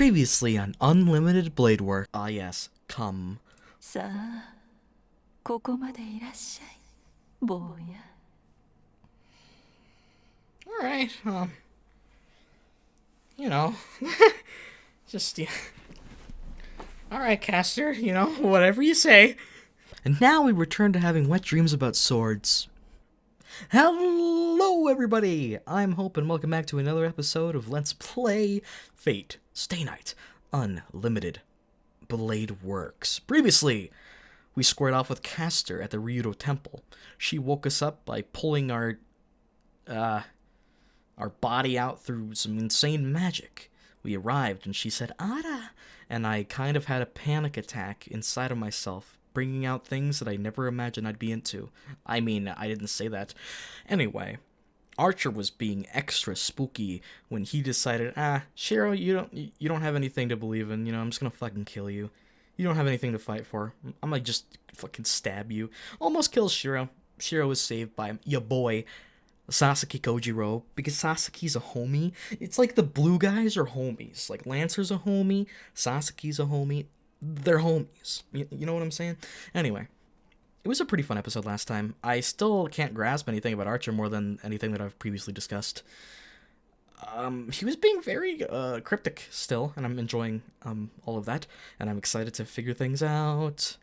Previously on Unlimited Blade Work. Ah yes, come. さあ、ここまでいらっしゃい、坊や。Alright, you know, just, yeah. Alright, Caster, you know, whatever you say. And now we return to having wet dreams about swords. Hello, everybody! I'm Hope, and welcome back to another episode of Let's Play Fate Stay Night Unlimited Blade Works. Previously, we squared off with Caster at the Ryudo Temple. She woke us up by pulling our body out through some insane magic. We arrived, and she said, "Ara!" And I kind of had a panic attack inside of myself, bringing out things that I never imagined I'd be into. I mean, I didn't say that. Anyway, Archer was being extra spooky when he decided, Shirou, you don't have anything to believe in, I'm just gonna fucking kill you. You don't have anything to fight for. I'm gonna just fucking stab you. Almost kills Shirou. Shirou was saved by your boy, Sasaki Kojiro, because Sasaki's a homie. It's like the blue guys are homies. Like, Lancer's a homie, Sasaki's a homie. They're homies. You know what I'm saying? Anyway, it was a pretty fun episode last time. I still can't grasp anything about Archer more than anything that I've previously discussed. He was being very cryptic still, and I'm enjoying all of that, and I'm excited to figure things out.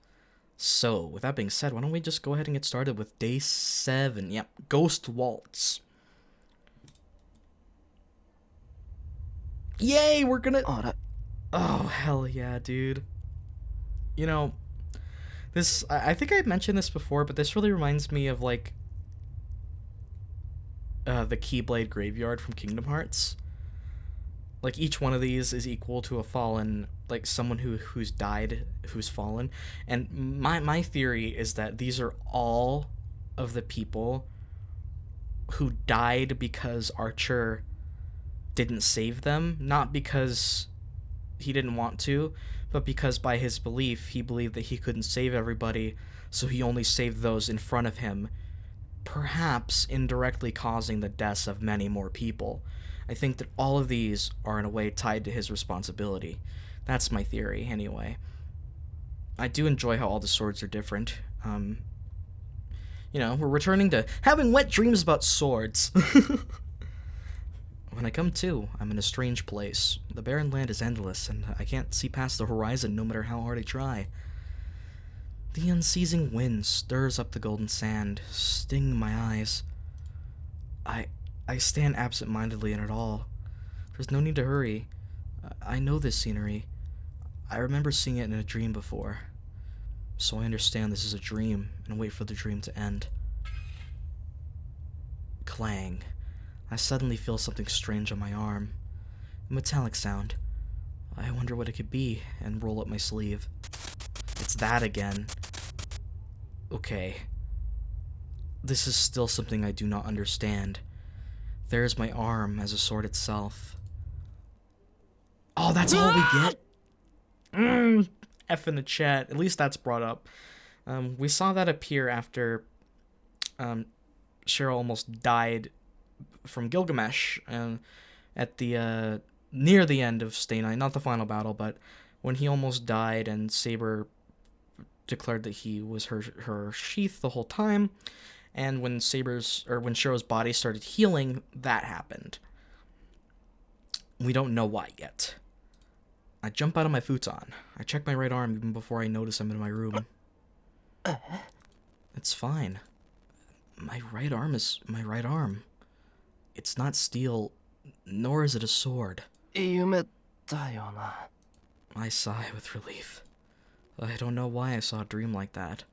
So, with that being said, why don't we just go ahead and get started with Day 7. Yep, Ghost Waltz. Yay, we're gonna... Oh, hell yeah, dude. You know, this... I think I mentioned this before, but this really reminds me of, like, the Keyblade Graveyard from Kingdom Hearts. Like, each one of these is equal to a fallen, like, someone who's died, who's fallen. And my theory is that these are all of the people who died because Archer didn't save them. Not because he didn't want to, but because by his belief, he believed that he couldn't save everybody, so he only saved those in front of him, perhaps indirectly causing the deaths of many more people. I think that all of these are in a way tied to his responsibility. That's my theory, anyway. I do enjoy how all the swords are different. We're returning to having wet dreams about swords. When I come to, I'm in a strange place. The barren land is endless, and I can't see past the horizon no matter how hard I try. The unceasing wind stirs up the golden sand, stinging my eyes. I stand absent-mindedly in it all. There's no need to hurry. I know this scenery. I remember seeing it in a dream before. So I understand this is a dream, and wait for the dream to end. Clang. I suddenly feel something strange on my arm. A metallic sound. I wonder what it could be, and roll up my sleeve. It's that again. Okay. This is still something I do not understand. There's my arm as a sword itself. Oh, that's all we get? F in the chat. At least that's brought up. We saw that appear after Shirou almost died from Gilgamesh at the near the end of Stay Night. Not the final battle, but when he almost died and Saber declared that he was her sheath the whole time. And when Shirou's body started healing, that happened. We don't know why yet. I jump out of my futon. I check my right arm even before I notice I'm in my room. It's fine. My right arm is my right arm. It's not steel, nor is it a sword. I sigh with relief. I don't know why I saw a dream like that.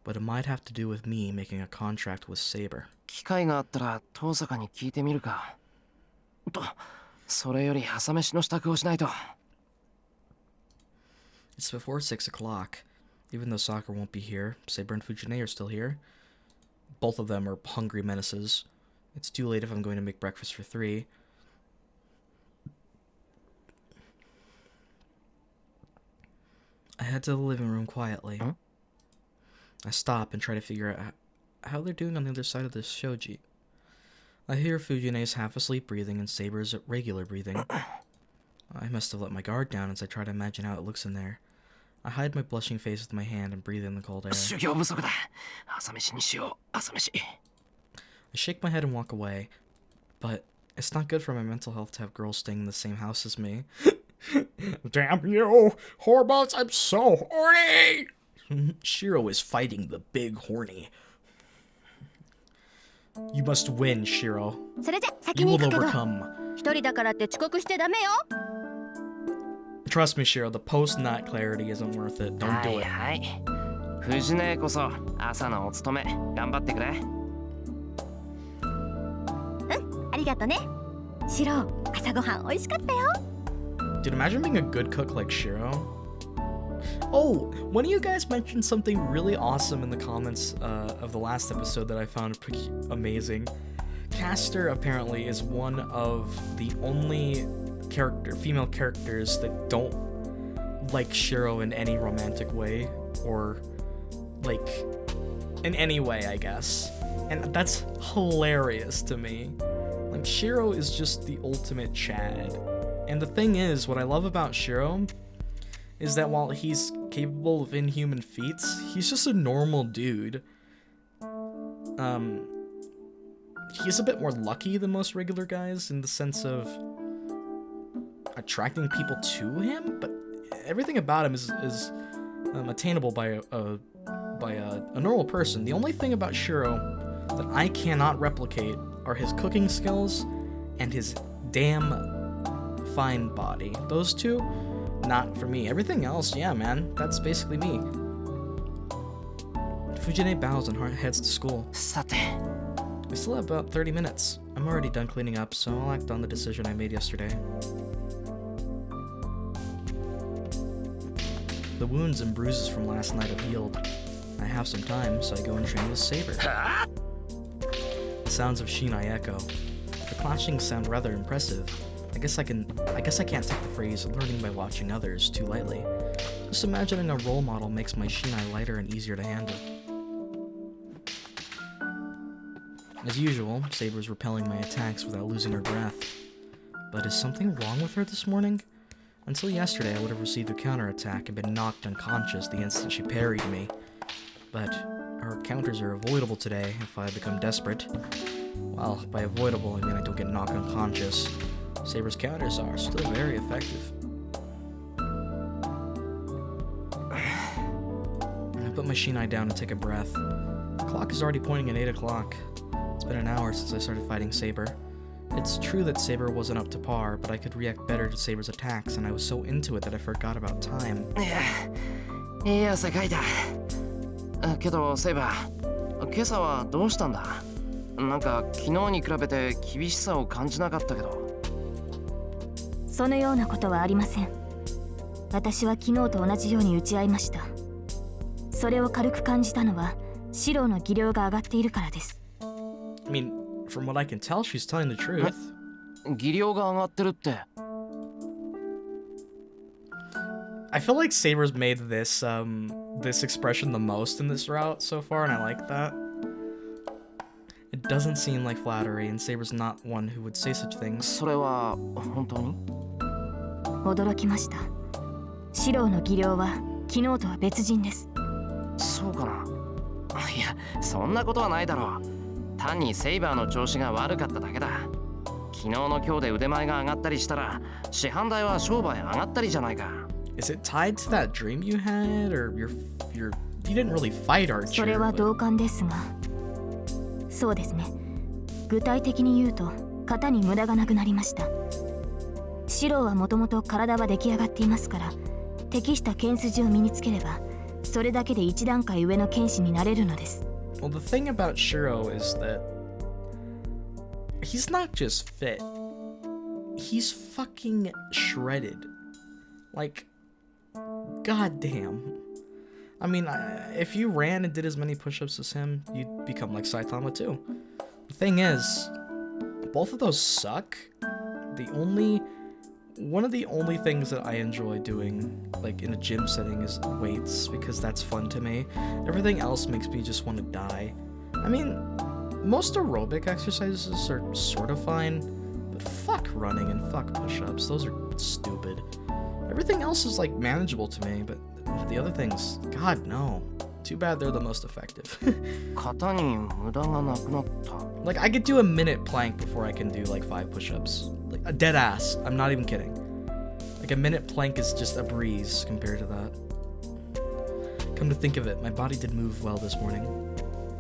But it might have to do with me making a contract with Saber. 機会があったらTosakaに聞いてみるか。と、それより朝飯の支度をしないと。It's before 6 o'clock. Even though Sakura won't be here, Saber and Fujine are still here. Both of them are hungry menaces. It's too late if I'm going to make breakfast for 3. I head to the living room quietly. Huh? I stop and try to figure out how they're doing on the other side of this shoji. I hear Fujine's half-asleep breathing and Saber's regular breathing. I must have let my guard down as I try to imagine how it looks in there. I hide my blushing face with my hand and breathe in the cold air. 修行不足だ。朝飯にしよう。朝飯。I shake my head and walk away, but it's not good for my mental health to have girls staying in the same house as me. Damn you, Horbots, I'm so horny! Shirou is fighting the big horny. You must win, Shirou. それじゃ先 You に will 行くけど、 overcome. 一人だからって遅刻してダメよ。 Trust me, Shirou, the post-nut clarity isn't worth it. Don't は do い it. はい。藤音こそ朝のお勤め頑張ってくれ。ありがとね。シロ、朝ごはん美味しかったよ。 Dude, imagine being a good cook like Shirou. Oh, one of you guys mentioned something really awesome in the comments of the last episode that I found pretty amazing. Caster apparently is one of the only female characters that don't like Shirou in any romantic way, or like in any way, I guess. And that's hilarious to me. Like, Shirou is just the ultimate Chad. And the thing is, what I love about Shirou is that while he's capable of inhuman feats, he's just a normal dude. He's a bit more lucky than most regular guys in the sense of attracting people to him, but everything about him is attainable by a normal person. The only thing about Shirou that I cannot replicate are his cooking skills and his damn fine body. Those two, not for me. Everything else, yeah, man, that's basically me. Fujine bows and heads to school. さて。 We still have about 30 minutes. I'm already done cleaning up, so I'll act on the decision I made yesterday. The wounds and bruises from last night have healed. I have some time, so I go and train with Saber. The sounds of Shinai echo. The clashings sound rather impressive. I guess I can't take the phrase learning by watching others too lightly. Just imagining a role model makes my Shinai lighter and easier to handle. As usual, Saber's repelling my attacks without losing her breath. But is something wrong with her this morning? Until yesterday, I would have received a counterattack and been knocked unconscious the instant she parried me. But her counters are avoidable today if I become desperate. Well, by avoidable, I mean I don't get knocked unconscious. Saber's counters are still very effective. I put my Shinai down to take a breath. The clock is already pointing at 8 o'clock. It's been an hour since I started fighting Saber. It's true that Saber wasn't up to par, but I could react better to Saber's attacks, and I was so into it that I forgot about time. いや、汗かいた。けど、セイバー、今朝はどうしたんだ？なんか昨日に比べて厳しさを感じなかったけど。そのようなことはありません。私は昨日と同じように打ち合いました。それを軽く感じたのは、シローの技量が上がっているからです。I mean, from what I can tell, she's telling the truth. 技量が上がってるって。I feel like Saber's made this this expression the most in this route so far, and I like that. It doesn't seem like flattery, and Saber's not one who would say such things. それは本当に？驚きました。シローの技量は昨日とは別人です。そうかな。いや、そんなことはないだろう。単にセイバーの調子が悪かっただけだ。昨日の今日で腕前が上がったりしたら、市販代は商売上がったりじゃないか。Is it tied to that dream you had, or you didn't really fight Archer? それは同感ですが、そうですね。具体的に言うと、型に無駄がなくなりました。シローはもともと体は出来上がっていますから、適した剣筋を身につければ、それだけで一段階上の剣士になれるのです。Well, the thing about Shirou is that he's not just fit. He's fucking shredded. Like, goddamn. I mean, if you ran and did as many push-ups as him, you'd become like Saitama too. The thing is, both of those suck. One of the only things that I enjoy doing, like in a gym setting, is weights, because that's fun to me. Everything else makes me just want to die. I mean, most aerobic exercises are sort of fine, but fuck running and fuck push-ups. Those are stupid. Everything else is like manageable to me, but the other things, God no. Too bad they're the most effective. 型に無駄がなくなった。 Like I could do a minute plank before I can do like 5 push-ups. Like a dead ass. I'm not even kidding. Like a minute plank is just a breeze compared to that. Come to think of it, my body did move well this morning.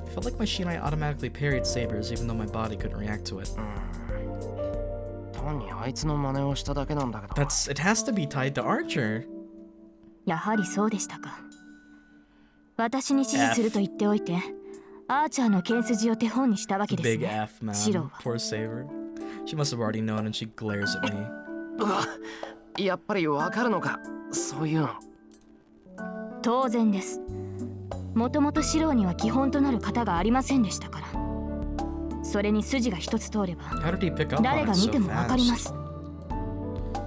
I felt like my Shinai automatically parried Sabers even though my body couldn't react to it. 単にあいつの真似をしただけなんだけど。 It has to be tied to Archer. やはりそうでしたか。私に指示すると言っておいて、アーチャーの剣筋を手本にしたわけです Big ね。 F, man. シロは。 Poor Saber. She must have already known and she glares at me. うわ、やっぱりわかるのか、そういうの。当然です。もともとシローには基本となる型がありませんでしたから。それに筋が一つ通れば、 How did he pick up 誰 on が it 見 so てもわかります。 fast?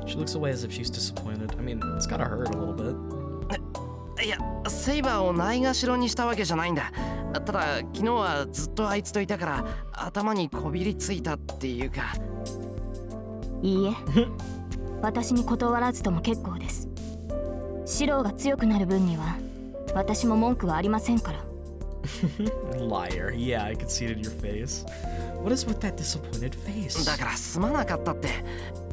She looks away as if she's disappointed. I mean, it's gotta hurt a little bit. いや、セイバーをないがしろにしたわけじゃないんだ。ただ、昨日はずっとあいつといたから、頭にこびりついたっていうか。いいえ、私に断らずとも結構です。シローが強くなる分には、私も文句はありませんから。Liar. Yeah, I could see it in your face. What is with that disappointed face? だからすまなかったって。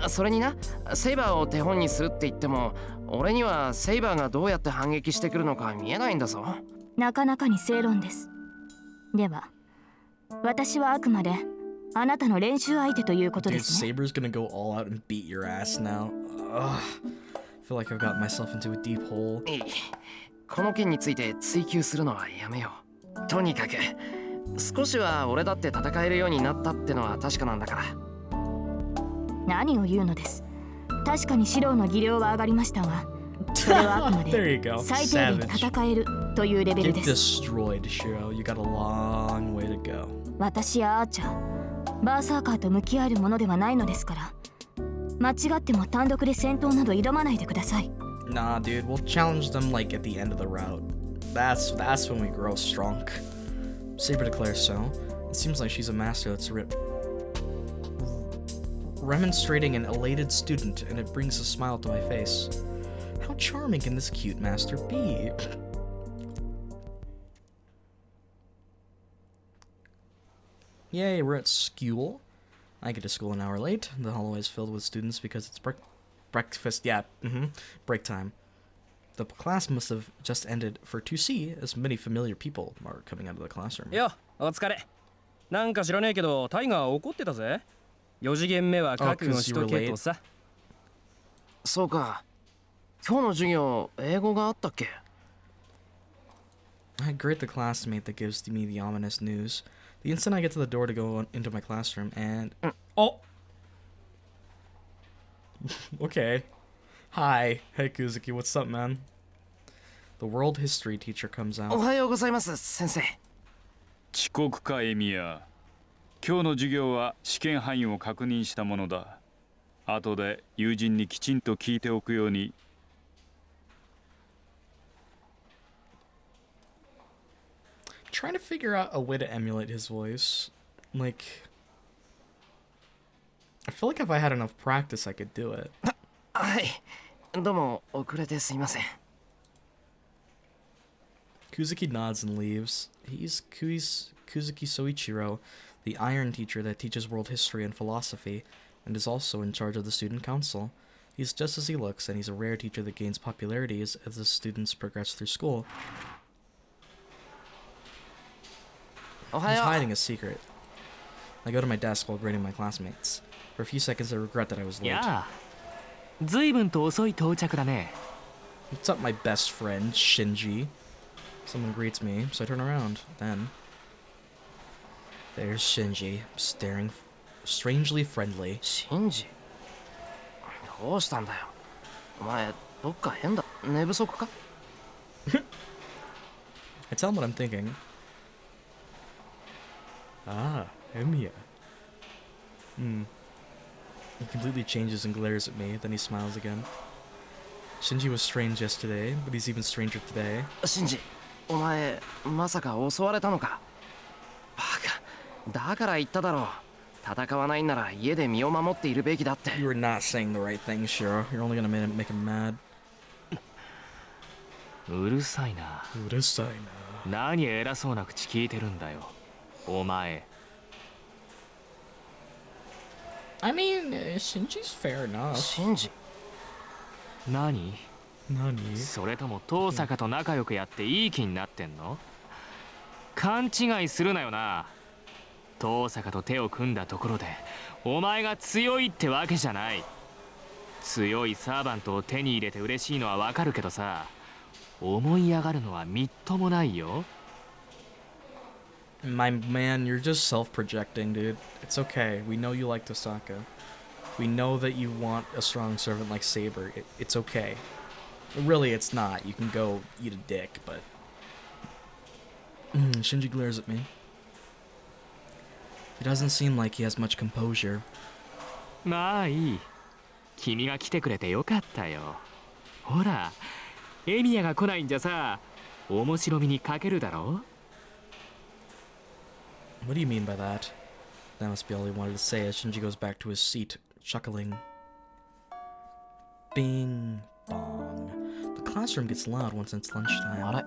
それにな、セイバーを手本にするって言っても、俺にはセイバーがどうやって反撃してくるのか見えないんだぞ。なかなかに正論です。では、私はあくまであなたの練習相手ということで Dude, すね。 Saber's gonna go all out and beat your ass now. Ugh. I feel like I've gotten myself into a deep hole. いい。この件について追求するのはやめよう。とにかく、少しは俺だって戦えるようになったってのは確かなんだから。何を言うのです。確かにシローの技量は上がりましたが、それはあくま There you で go. 最低限 Savage. 戦えるというレベル Get です。 destroyed, Shiro. You got a long way to go. 私やアーチャー、バーサーカーと向き合えるものではないのですから、間違っても単独で戦闘など挑まないでください。Nah, dude, we'll challenge them like at the end of the route. That's when we grow strong. Saber declares so. It seems like she's a master that's remonstrating an elated student, and it brings a smile to my face. How charming can this cute master be? Yay, we're at school. I get to school an hour late. The hallway is filled with students because it's breakfast. Yeah, break time. The class must have just ended for 2C, as many familiar people are coming out of the classroom. よ、お疲れ。なんか知らねえけど、タイガー怒ってたぜ。4次元目は覚悟しとけとさ。そうか。今日の授業、英語があったっけ？ I greet the classmate that gives me the ominous news. The instant I get to the door to go into my classroom, and oh, okay, hi, hey Kuzuki, what's up, man? The world history teacher comes お out. はようございます、先生。遅刻かエミヤ。今日の授業は試験範囲を確認したものだ。後で友人にきちんと聞いておくように。Trying to figure out a way to emulate his voice. Like, I feel like if I had enough practice, I could do it. はい。どうも遅れてすいません。Kuzuki nods and leaves. He's Kuzuki Soichiro, the iron teacher that teaches world history and philosophy, and is also in charge of the student council. He's just as he looks, and he's a rare teacher that gains popularity as the students progress through school. おは He's よう。 hiding a secret. I go to my desk while grading my classmates. For a few seconds, I regret that I was late. やあ、ずいぶんと遅い到着だね。 What's up, my best friend, Shinji? Someone greets me, so I turn around. Then, there's Shinji, staring strangely friendly. シンジ。どうしたんだよ。お前、どっか変だ。寝不足か？ I tell him what I'm thinking. Ah, Emiya. He completely changes and glares at me, then he smiles again. Shinji was strange yesterday, but he's even stranger today. シンジ、お前、まさか襲われたのか？バカ。だから言っただろう。戦わないんなら家で身を守っているべきだって。 You are not saying the right thing, Shiro. You're only gonna make him mad. うるさいな。うるさいな。何偉そうな口聞いてるんだよお前。 I mean, Shinji's fair enough. シンジ。何？ Nani? それとも遠坂と仲良くやっていい気になってんの？勘違いするなよな。遠坂と手を組んだところでお前が強いってわけじゃない。強いサーバントを手に入れて嬉しいのはわかるけどさ、思い上がるのはみっともないよ。 My man, you're just self-projecting, dude. It's okay. We know you like Tosaka. We know that you want a strong servant like Saber. It's okay. Really, it's not. You can go eat a dick, but... Shinji glares at me. He doesn't seem like he has much composure. まあいい。君が来てくれてよかったよ。ほら、エミヤが来ないんじゃさ、面白みに欠けるだろ。 What do you mean by that? That must be all he wanted to say as Shinji goes back to his seat, chuckling. Bing bong. The classroom gets loud once it's あ lunchtime.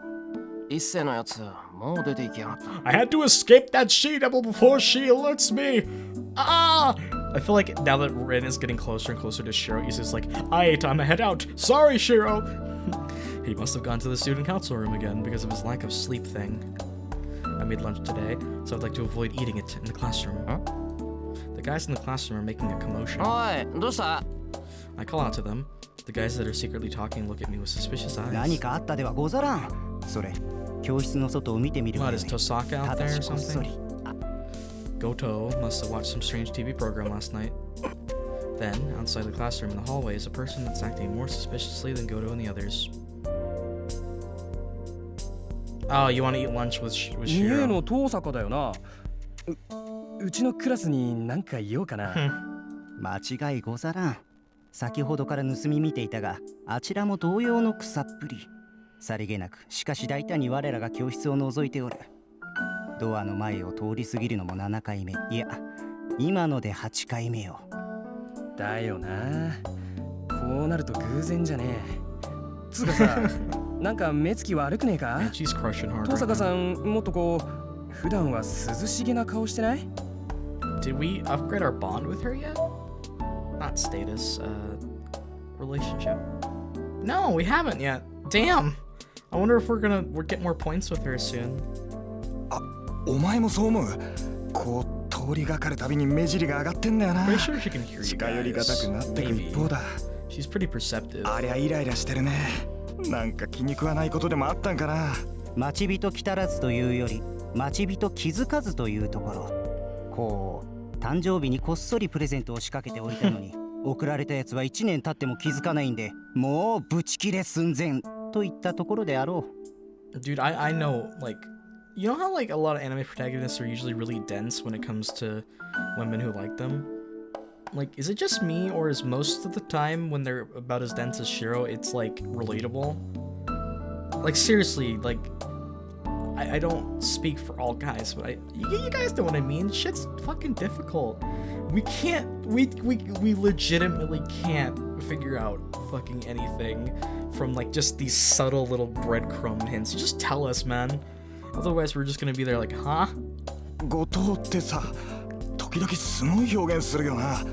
れ、一世のやつもう出て行きやがった。 I had to escape that she-devil before she alerts me! Ah! I feel like now that Rin is getting closer and closer to Shiro, he's just like, Aight, I'm head out. Sorry, Shiro! He must have gone to the student council room again because of his lack of sleep thing. I made lunch today, so I'd like to avoid eating it in the classroom. Huh? The guys in the classroom are making a commotion. おい、どうした？ I call out to them. The guys that are secretly talking look at me with suspicious eyes. 何かあったではござらん。それ、教室の外を見てみるが What, よ is い。 Tosaka out た there だ or しこっそ something? り。 Goto must have watched some strange TV program last night. Then, outside the classroom in the hallway is a person that's acting more suspiciously than Goto and the others. Oh, you want to eat lunch with 家 Shiro? の遠坂だよな。うちのクラスに何か言おうかな。間違いござらん。先ほどから盗み見ていたが、あちらも同様の草っぷり。さりげなく、しかし大胆に我らが教室を覗いておる。ドアの前を通り過ぎるのも7回目。いや、今ので8回目よ。だよな。こうなると偶然じゃねえ。つうかさ、なんか目つき悪くねえか？ Man, she's crushing hard 遠 right 坂 now. さん、もっとこう、普段は涼しげな顔してない？ Did we upgrade our bond with her yet? Not status, relationship. No, we haven't yet. Damn! I wonder if we'll get more points with her soon. お前もそう思う。こう通りがかるたびに目尻が上がってんだよな。 Pretty sure she can hear you 近寄りがた guys. くなってく Maybe. 一方だ。 She's pretty perceptive. ありゃイライラしてるね。なんか気に食わないことでもあったんかな。待ち人来たらずというより、待ち人気づかずというところ。こう、誕生日にこっそりプレゼントを仕掛けておいたのに、送られたやつは1年経っても気づかないんで、もうブチ切れ寸前といったところであろう。 Dude, I know, like, you know how, like, a lot of anime protagonists are usually really dense when it comes to women who like them? Like, is it just me, or is most of the time when they're about as dense as Shiro, it's, like, relatable? Like, seriously, like, I don't speak for all guys, but you guys know what I mean. Shit's fucking difficult. We legitimately can't figure out fucking anything from, like, just these subtle little breadcrumb hints. Just tell us, man. Otherwise, we're just gonna be there like, huh? 後藤ってさ、時々すごい表現するよな。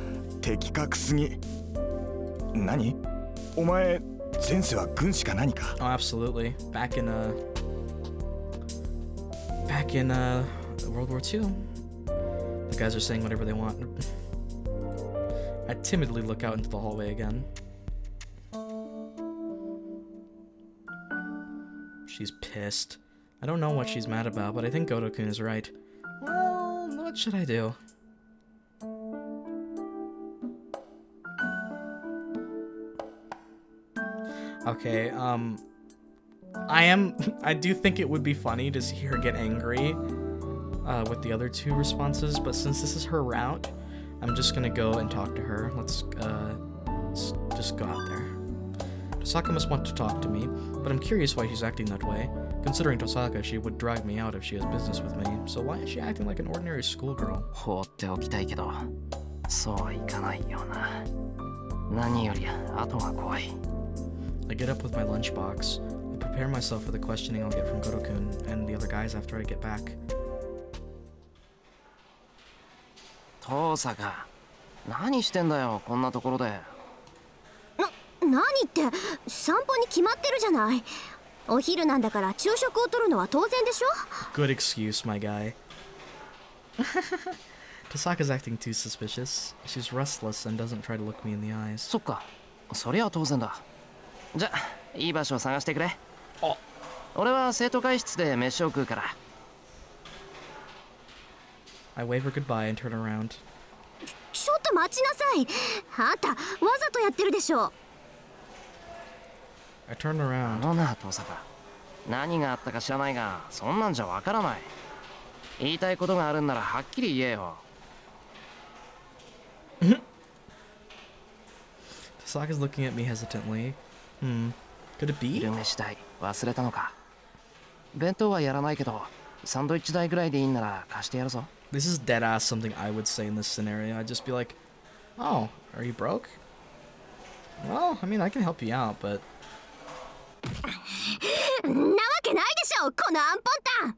的確すぎ。何？お前前世は軍師か何か？ Oh, absolutely. Back in World War II. The guys are saying whatever they want. I timidly look out into the hallway again. She's pissed. I don't know what she's mad about, but I think Goto-kun is right. Well, what should I do? Okay, I do think it would be funny to see her get angry with the other two responses, but since this is her route, I'm just gonna go and talk to her. Let's just go out there. Tosaka must want to talk to me, but I'm curious why she's acting that way. Considering Tosaka, she would drag me out if she has business with me, so why is she acting like an ordinary schoolgirl? 放っておきたいけど、そうはいかないよな。何より後が怖い。I get up with my lunchbox. I prepare myself for the questioning I'll get from Goto-kun and the other guys after I get back. 遠坂、何してんだよ、こんなところで。何って散歩に決まってるじゃない。お昼なんだから昼食をとるのは当然でしょ。 Good excuse, my guy. Tosaka's acting too suspicious. She's restless and doesn't try to look me in the eyes. そっか、そりゃ当然だ。じゃ、いい場所を探してくれ。俺は生徒会室で飯を食うから。I wave her goodbye and turn around. ちょっと待ちなさい。あんたわざとやってるでしょ。I turn around. な、遠坂。何があったか知らないが、そんなんじゃわからない。言いたいことがあるんならはっきり言えよ。Tosaka's looking at me hesitantly. Could it be? 昼飯代忘れたのか。弁当はやらないけど、サンドイッチ代ぐらいでいいんなら貸してやるぞ。This is dead ass something I would say in this scenario. I'd just be like, "Oh, are you broke? Well, I mean, I can help you out, but..." なわけないでしょ、このアンポンタン。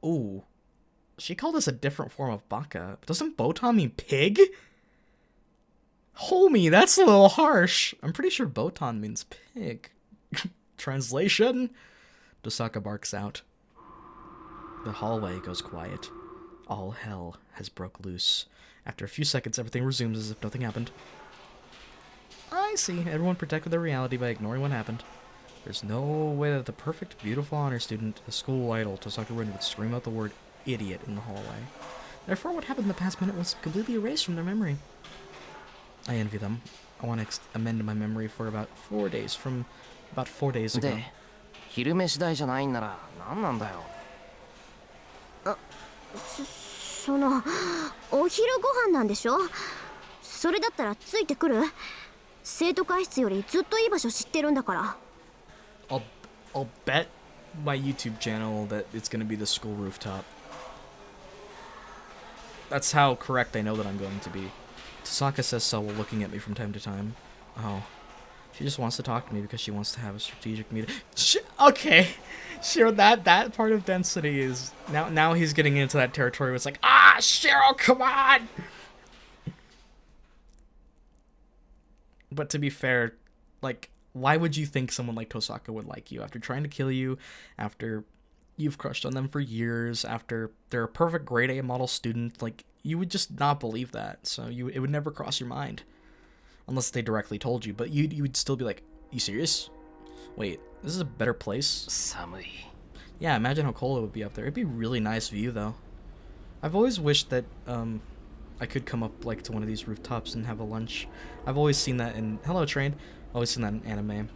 Ooh. She called us a different form of baka. Doesn't botan mean pig? Homie, that's a little harsh. I'm pretty sure botan means pig. Translation? Tosaka barks out. The hallway goes quiet. All hell has broke loose. After a few seconds, everything resumes as if nothing happened. I see. Everyone protected their reality by ignoring what happened. There's no way that the perfect, beautiful honor student, the school idol, Tosaka Rin, would scream out the word idiot in the hallway. Therefore, what happened in the past minute was completely erased from their memory. I envy them. I want to amend my memory for about 4 days, from about 4 days ago. で、昼飯代じゃないんなら何なんだよ。そのお昼ご飯なんでしょ。それだったらついてくる。生徒会室よりずっといい場所知ってるんだから。I'll bet my YouTube channel that it's gonna be the school rooftop. That's how correct I know that I'm going to be. Tosaka says so while looking at me from time to time. Oh. She just wants to talk to me because she wants to have a strategic meeting. Okay. Sure, that part of density is... Now he's getting into that territory where it's like, ah, Shiro, come on! But to be fair, like, why would you think someone like Tosaka would like you after trying to kill you, after you've crushed on them for years, after they're a perfect grade A model student? Like, you would just not believe that, so it would never cross your mind. Unless they directly told you, but you would still be like, you serious? Wait, this is a better place? 寒い。 Yeah, imagine how cold it would be up there. It'd be a really nice view, though. I've always wished that I could come up like to one of these rooftops and have a lunch. I've always seen that in Hello Train. Always seen that in anime,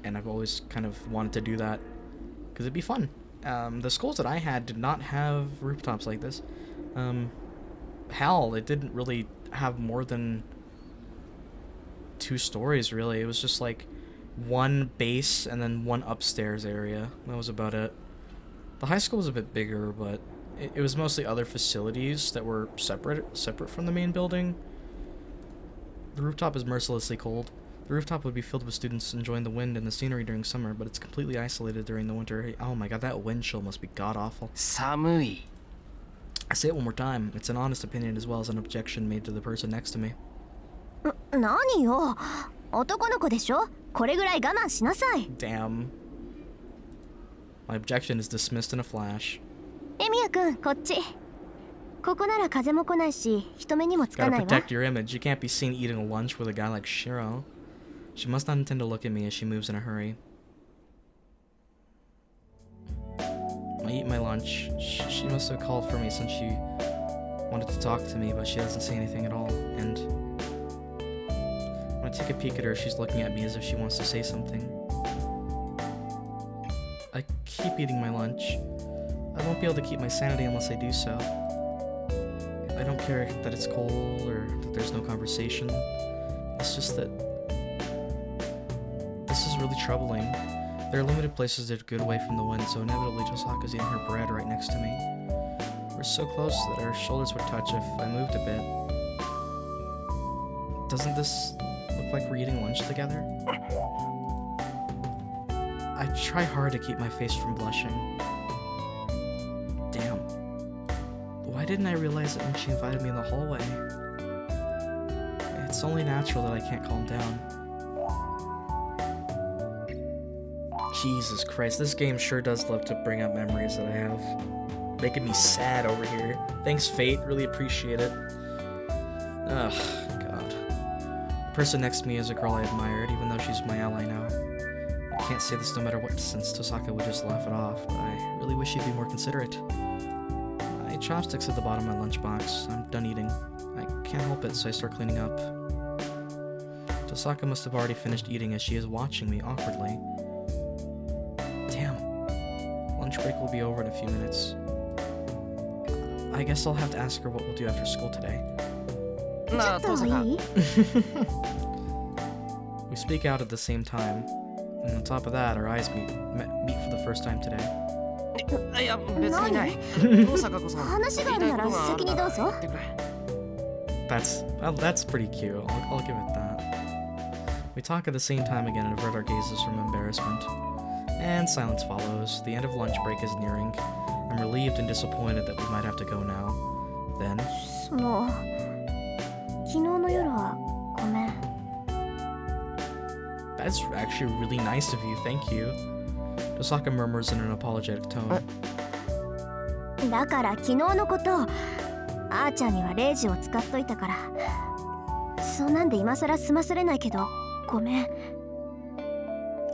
and I've always kind of wanted to do that because it'd be fun. The schools that I had did not have rooftops like this. Hell, it didn't really have more than 2 stories, really. It was just like one base and then one upstairs area. That was about it. The high school was a bit bigger, but it was mostly other facilities that were separate from the main building. The rooftop is mercilessly cold. The rooftop would be filled with students enjoying the wind and the scenery during summer, but it's completely isolated during the winter. Oh my god, that wind chill must be god-awful. 寒い。 I say it one more time. It's an honest opinion as well as an objection made to the person next to me. 何よ、男の子でしょ。これぐらい我慢しなさい。 Damn. My objection is dismissed in a flash. エミヤ君、こっち。ここなら風も来ないし、人目にもつか Gotta ないわ。 protect your image. You can't be seen eating a lunch with a guy like Shiro. She must not intend to look at me as she moves in a hurry. I eat my lunch. She must have called for me since she wanted to talk to me, but she doesn't say anything at all. And when I take a peek at her, she's looking at me as if she wants to say something. I keep eating my lunch. I won't be able to keep my sanity unless I do so. I don't care that it's cold or that there's no conversation. It's just that this is really troubling. There are limited places that are good away from the wind, so inevitably Tosaka's eating her bread right next to me. We're so close that our shoulders would touch if I moved a bit. Doesn't this look like we're eating lunch together? I try hard to keep my face from blushing. Damn. Why didn't I realize it when she invited me in the hallway? It's only natural that I can't calm down. Jesus Christ, this game sure does love to bring up memories that I have. Making me sad over here. Thanks, Fate. Really appreciate it. Ugh, God. The person next to me is a girl I admired, even though she's my ally now. I can't say this no matter what, since Tosaka would just laugh it off, but I really wish she'd be more considerate. My chopsticks at the bottom of my lunchbox. I'm done eating. I can't help it, so I start cleaning up. Tosaka must have already finished eating as she is watching me awkwardly. Damn. Lunch break will be over in a few minutes. I guess I'll have to ask her what we'll do after school today. Nah, Tosaka. We speak out at the same time, and on top of that, our eyes meet for the first time today. いや、別にない。Tosaka こそ話があるなら先にどうぞ。言ってくれ。That's pretty cute. I'll give it that. We talk at the same time again and avert our gazes from embarrassment. And silence follows. The end of lunch break is nearing. I'm relieved and disappointed that we might have to go now. Then, その昨日の夜はごめん。 that's actually really nice of you, thank you. Tosaka murmurs in an apologetic tone. だから昨日のことあーちゃんにはレイジを使っといたからそんなんで今さら済まされないけどごめん。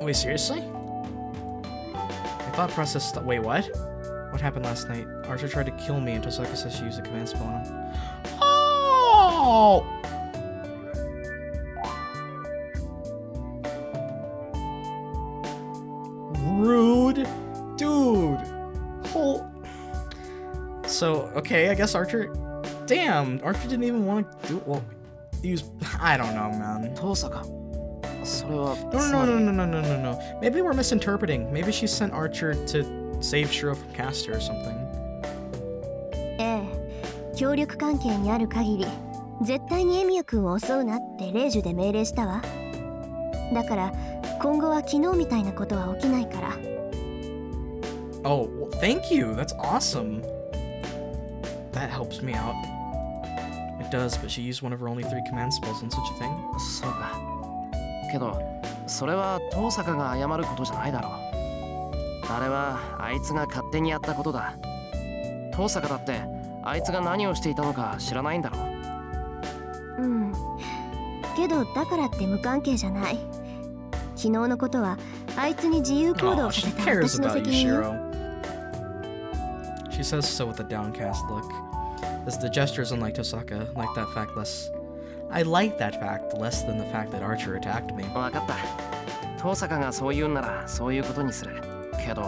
Wait, seriously? My thought process wait, what? What happened last night? Archer tried to kill me and Tosaka says she used a command spell on him. Oh! Rude. Dude. So, okay, I guess Archer... Damn, Archer didn't even want to do... Well, he was... I don't know, man. Tosaka. それは No. Maybe we're misinterpreting. Maybe she sent Archer to save Shirou from Caster or something. ええ、協力関係にある限り絶対にエミヤ君を襲うなってレイジュで命令したわ。だから今後は昨日みたいなことは起きないから。 Oh, well, thank you. That's awesome. That helps me out. It does, but she used one of her only 3 command spells on such a thing. そうか。けど、それは遠坂が謝ることじゃないだろう。あれはあいつが勝手にやったことだ。遠坂だってあいつが何をしていたのか知らないんだろう。うん。けどだからって無関係じゃない。昨日のことはあいつに自由行動 Oh, をさ she せた cares 私の about 責 you, 任よ。 Shirou. She says so with a downcast look. As the gesture is unlike Tosaka, like that fact less. I like that fact less than the fact that Archer attacked me. わかった。遠坂がそう言うんならそういうことにする。けど、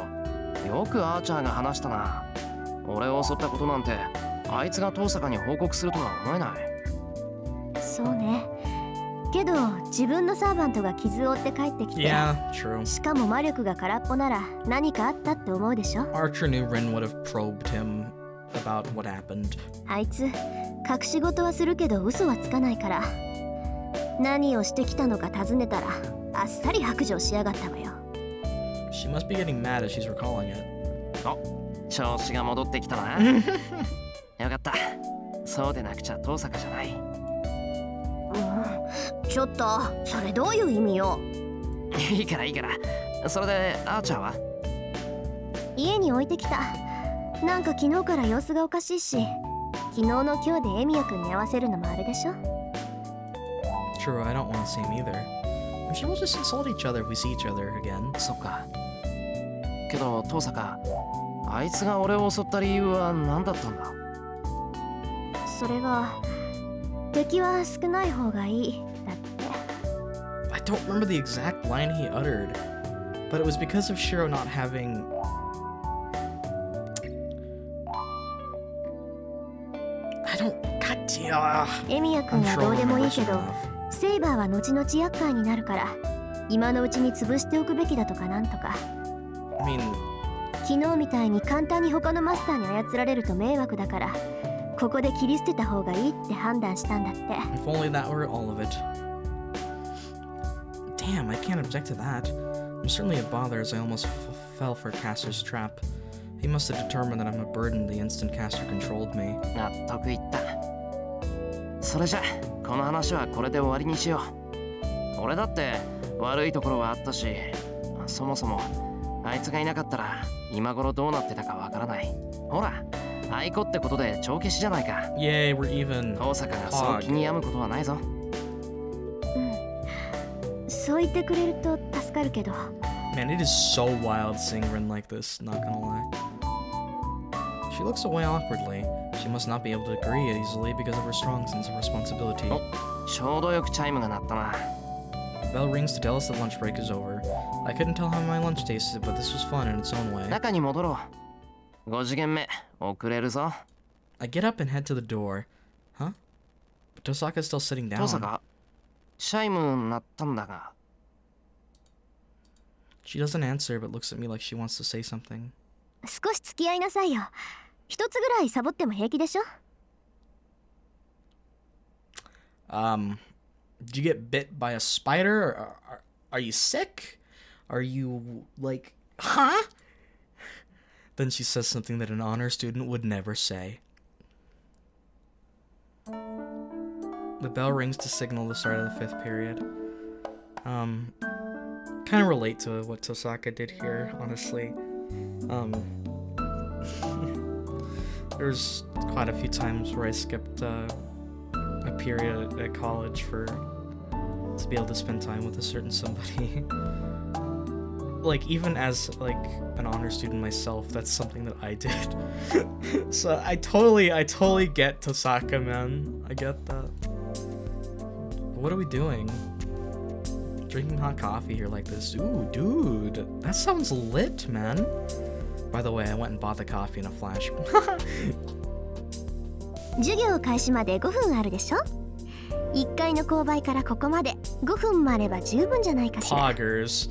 よくアーチャーが話したな。俺を襲ったことなんて、あいつが遠坂に報告するとは思えない。そうね。けど自分のサーバントが傷を負って帰ってきて、 Yeah, true. しかも魔力が空っぽなら何かあったって思うでしょ。 Archer knew Rin would have probed him about what happened. あいつ隠し事はするけど嘘はつかないから、何をしてきたのか尋ねたらあっさり白状しやがったわよ。 She must be getting mad as she's recalling it. お、調子が戻ってきたな。よかった。そうでなくちゃ遠坂じゃない。ちょっとそれどういう意味よ。いいからいいから。それでアーチャーは家に置いてきた。なんか昨日から様子がおかしいし、昨日の今日でエミヤ君に合わせるのもあれでしょ。 True, I don't want to see him either. I'm sure we'll just insult each other if we see each other again. そっか。けど遠坂、あいつが俺を襲った理由は何だったんだ。それが敵は少ない方がいいだって。 I don't remember the exact line he uttered, but it was because of Shirou not having... I don't... God damn. エミヤ君 I'm は sure どう I'll でもいい remember け soon ど、 enough. セイバーは後々厄介になるから、今のうちに潰しておくべきだとかなんとか。 I mean, 昨日みたいに簡単に他のマスターに操られると迷惑だから、ここで切り捨てた方がいいって判断したんだって。 if only that were all of it. Damn, I can't object to that. I'm certainly a bother as I almost fell for Caster's trap. He must have determined that I'm a burden the instant Caster controlled me. 納得いった。それじゃこの話はこれで終わりにしよう。俺だって悪いところはあったし、そもそもあいつがいなかったら今頃どうなってたかわからない。ほら、アイコってことで帳消しじゃないか。 Yay, we're even. 大阪がそう気に病むことはないぞ。そう言ってくれると助かるけど。 Man, it is so wild seeing Rin like this, not gonna lie. She looks away awkwardly. She must not be able to agree easily because of her strong sense of responsibility. ちょうどよくチャイムが鳴ったな。 Bell rings to tell us that lunch break is over. I couldn't tell how my lunch tasted, but this was fun in its own way. 中に戻ろう。5次元目遅れるぞ。 I get up and head to the door. Huh? But Tosaka's still sitting down. 登坂、チャイム鳴ったんだが。 She doesn't answer, but looks at me like she wants to say something. 少し付き合いなさいよ。一つぐらいサボっても平気でしょ。 Did you get bit by a spider? Or are you sick? Are you like, huh? Then she says something that an honor student would never say. The bell rings to signal the start of the 5th period. Kind of relate to what Tosaka did here, honestly. There's quite a few times where I skipped a period at college to be able to spend time with a certain somebody. Like, even as like an honor student myself, that's something that I did. So I totally get Tosaka, man. I get that. What are we doing? Drinking hot coffee here like this. Ooh, dude, that sounds lit, man. By the way, I went and bought the coffee in a flash. 授業開始まで5分あるでしょ。1階の購買からここまで5分もあれば十分じゃないかしら。 Poggers.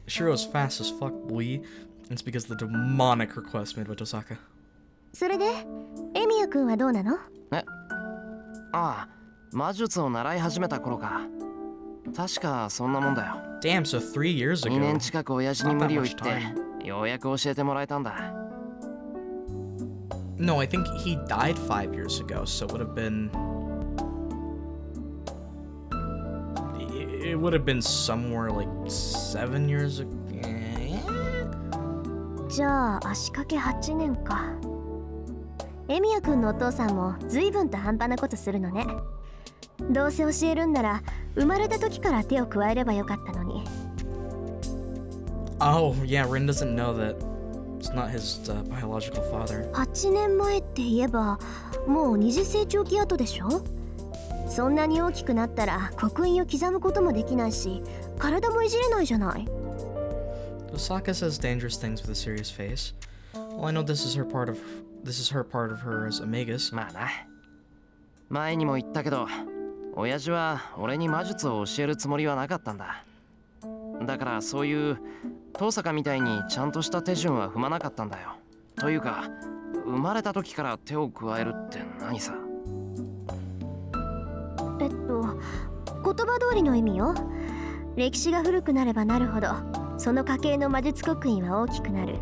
Shiro's fast as fuck, boy. It's because of the demonic request made by Tosaka. それでエミヤくんはどうなの？ああ、魔術を習い始めた頃か。確かそんなもんだよ。 Damn, so 3 years ago. 2年近く親父に無理を言ってようやく教えてもらえたんだ。 No, I think he died 5 years ago, so it would have been... It would have been somewhere like 7 years ago. じゃあ足掛け8年か。エミヤくんのお父さんも随分と半端なことするのね。どうせ教えるんなら生まれた時から手を加えればよかったのに。 Oh, yeah, Rin doesn't know that it's not his biological father. 8年前って言えばもう二次成長期後でしょ。そんなに大きくなったら刻印を刻むこともできないし、体もいじれないじゃない。 Tosaka says dangerous things with a serious face. Well, I know this is her part of her as a magus. まあな。前にも言ったけど、親父は俺に魔術を教えるつもりはなかったんだ。だからそういう登坂みたいにちゃんとした手順は踏まなかったんだよ。というか、生まれた時から手を加えるって何さ。言葉通りの意味よ。歴史が古くなればなるほど、その家系の魔術刻印は大きくなる。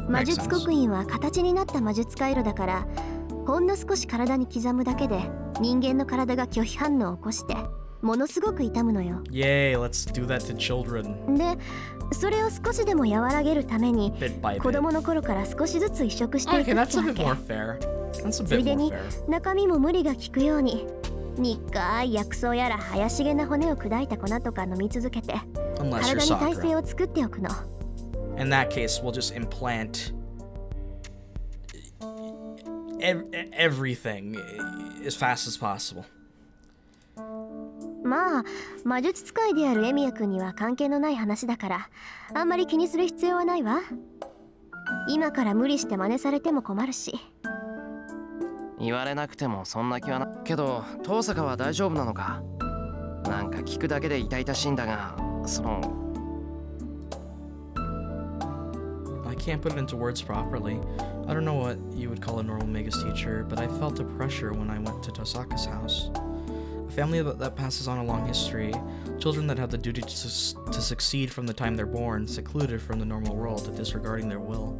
魔術刻印は形になった魔術回路だから、ほんの少し体に刻むだけで人間の体が拒否反応を起こしてものすごく痛むのよ。 Yay, let's do that to children. で、それを少しでも和らげるために Bit by 子 bit. 供の頃から少しずつ移植していく Okay, ってわ that's a bit け。 more fair. That's a つい bit で more に fair. 中身も無理が効くように苦い薬草やら怪しげな骨を砕いた粉とか飲み続けて Unless you're 体に耐性 Sakura. を作っておくの。 In that case, we'll just implant everything as fast as possible. まあ魔術使いであるエミヤ君には関係のない話だからあんまり気にする必要はないわ。今から無理して真似されても困るし。言われなくてもそんな気はな。けど、登坂は大丈夫なのか？なんか聞くだけで痛々しいんだが、その I can't put it into words properly. I don't know what you would call a normal Megas teacher, but I felt a pressure when I went to Tosaka's house. A family that passes on a long history, children that have the duty to succeed from the time they're born, secluded from the normal world, disregarding their will.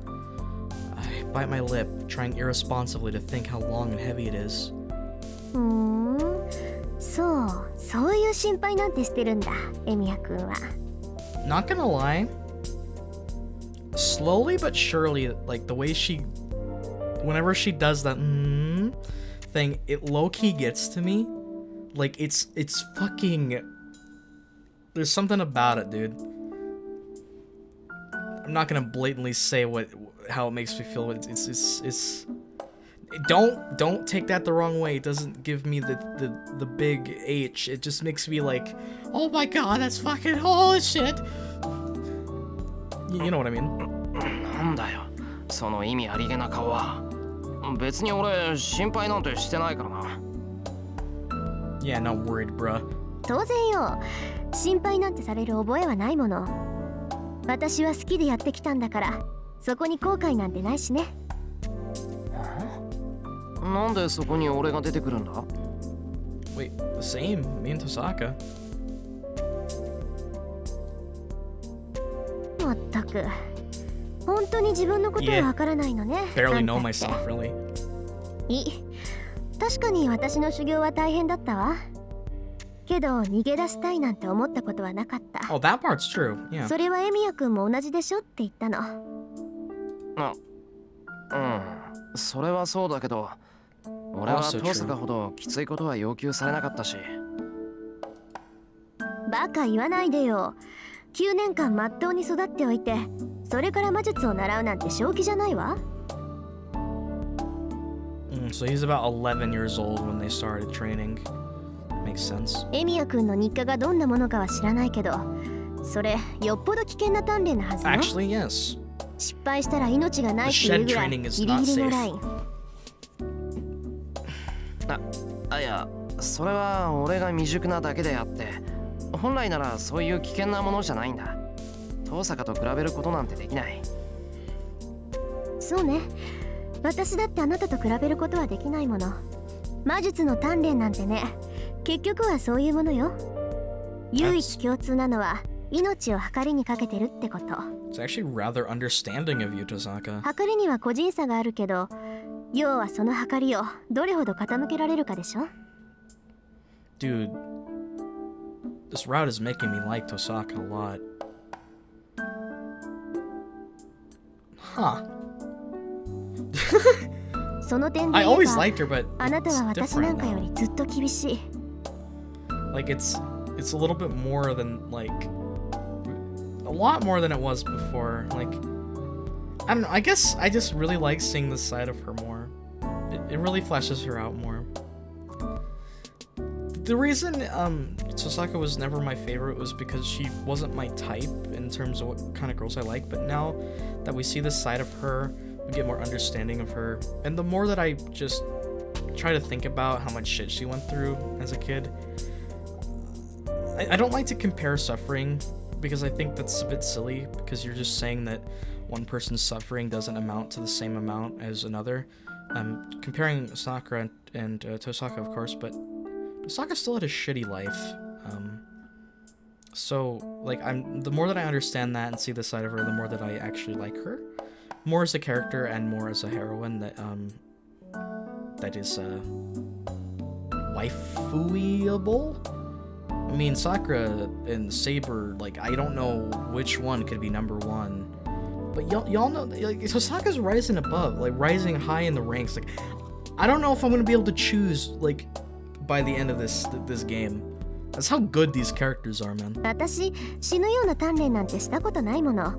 I bite my lip, trying irresponsibly to think how long and heavy it is. そういう心配なんてしてるんだ、エミヤ君は。 Not gonna lie, slowly but surely, like the way whenever she does that thing, it low-key gets to me. Like it's fucking, there's something about it, dude. I'm not gonna blatantly say how it makes me feel. It's don't take that the wrong way. It doesn't give me the big H. It just makes me like, oh my god, that's fucking holy shit. You know what I mean? なんだよ、その意味ありげな顔は。別に俺心配なんてしてないからな。Yeah, not worried, bruh. 当然よ、心配なんてされる覚えはないもの。私は好きでやってきたんだから、そこに後悔なんてないしね。なんでそこに俺が出てくるんだ？ Wait, the same. Me and Tosaka. まったく、本当に自分のことはわからないのね。Barely know あんたって myself, really. 確かに私の修行は大変だったわ。けど逃げ出したいなんて思ったことはなかった。Oh, that part's true. Yeah. それはエミヤ君も同じでしょって言ったの。それはそうだけど、俺は Also トサカほどきついことは要求されなかったし。バカ言わないでよ。9年間まっとうに育っておいて、それから魔術を習うなんて正気じゃないわ。So he's about 11 years old when they started training. Makes sense. エミヤ君の日課がどんなものかは知らないけど、それよっぽど危険な鍛錬なはずよ。Actually, yes. 失敗したら命がないっていうぐらいギリギリのライン。いや、それは俺が未熟なだけであって、本来ならそういう危険なものじゃないんだ。トサカと比べることなんてできない。そうね。私だってあなたと比べることはできないもの。魔術の鍛錬なんてね、結局はそういうものよ。唯一共通なのは命を計りにかけてるってこと。It's actually rather understanding of you, Tosaka. 計りには個人差があるけど、要はその計りをどれほど傾けられるかでしょ。Dude, this route is making me like Tosaka a lot. Huh. その点で I 言え always ば、 liked her, but あなたは it's 私な different んかより now. ずっと厳しい。Like it's a little bit more than like a lot more than it was before. Like I don't know. I guess I just really like seeing this side of her more. It really fleshes her out more. The reason Tosaka was never my favorite was because she wasn't my type in terms of what kind of girls I like. But now that we see this side of her, we get more understanding of her. And the more that I just try to think about how much shit she went through as a kid, I don't like to compare suffering because I think that's a bit silly because you're just saying that one person's suffering doesn't amount to the same amount as another. Comparing Sakura and Tosaka, of course, but Tosaka still had a shitty life. So, like, the more that I understand that and see the side of her, the more that I actually like her. More as a character and more as a heroine that is waifuable. I mean, Sakura and Saber, like, I don't know which one could be number one. But y'all know, like, Tosaka's rising above, like, rising high in the ranks. Like, I don't know if I'm gonna be able to choose, like, by the end of this game. That's how good these characters are, man. 私、死ぬような鍛錬なんてしたことないもの。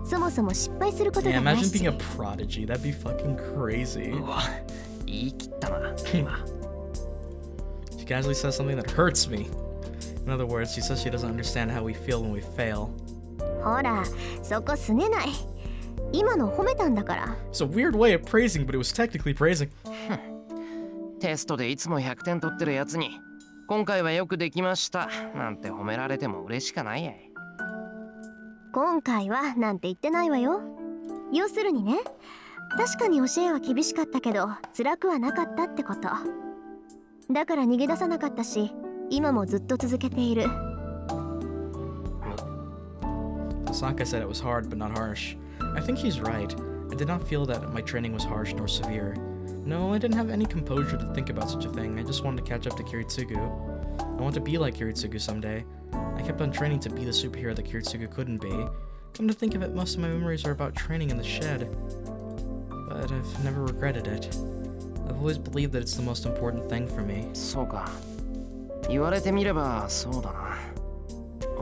そもそも失敗すること Yeah, がない imagine し。 being a prodigy. That'd be fucking crazy. うわ、言い切ったな、今。She casually says something that hurts me. In other words, she says she doesn't understand how we feel when we fail. ほら、そこすねない。今の褒めたんだから。It's a weird way of praising, but it was technically praising. テストでいつも100点取ってるやつに今回はよくできましたなんて褒められても嬉しかないやい。今回はなんて言ってないわよ。要するにね、確かに教えは厳しかったけど辛くはなかったってこと。だから逃げ出さなかったし、今もずっと続けている。Tosaka said it was hard but not harsh. I think he's right. I did not feel that my training was harsh nor severe. No, I didn't have any composure to think about such a thing. I just wanted to catch up to Kiritsugu. I want to be like Kiritsugu someday. I kept on training to be the superhero that Kiritsugu couldn't be. Come to think of it, most of my memories are about training in the shed. But I've never regretted it. I've always believed that it's the most important thing for me. そうか。言われてみればそうだな。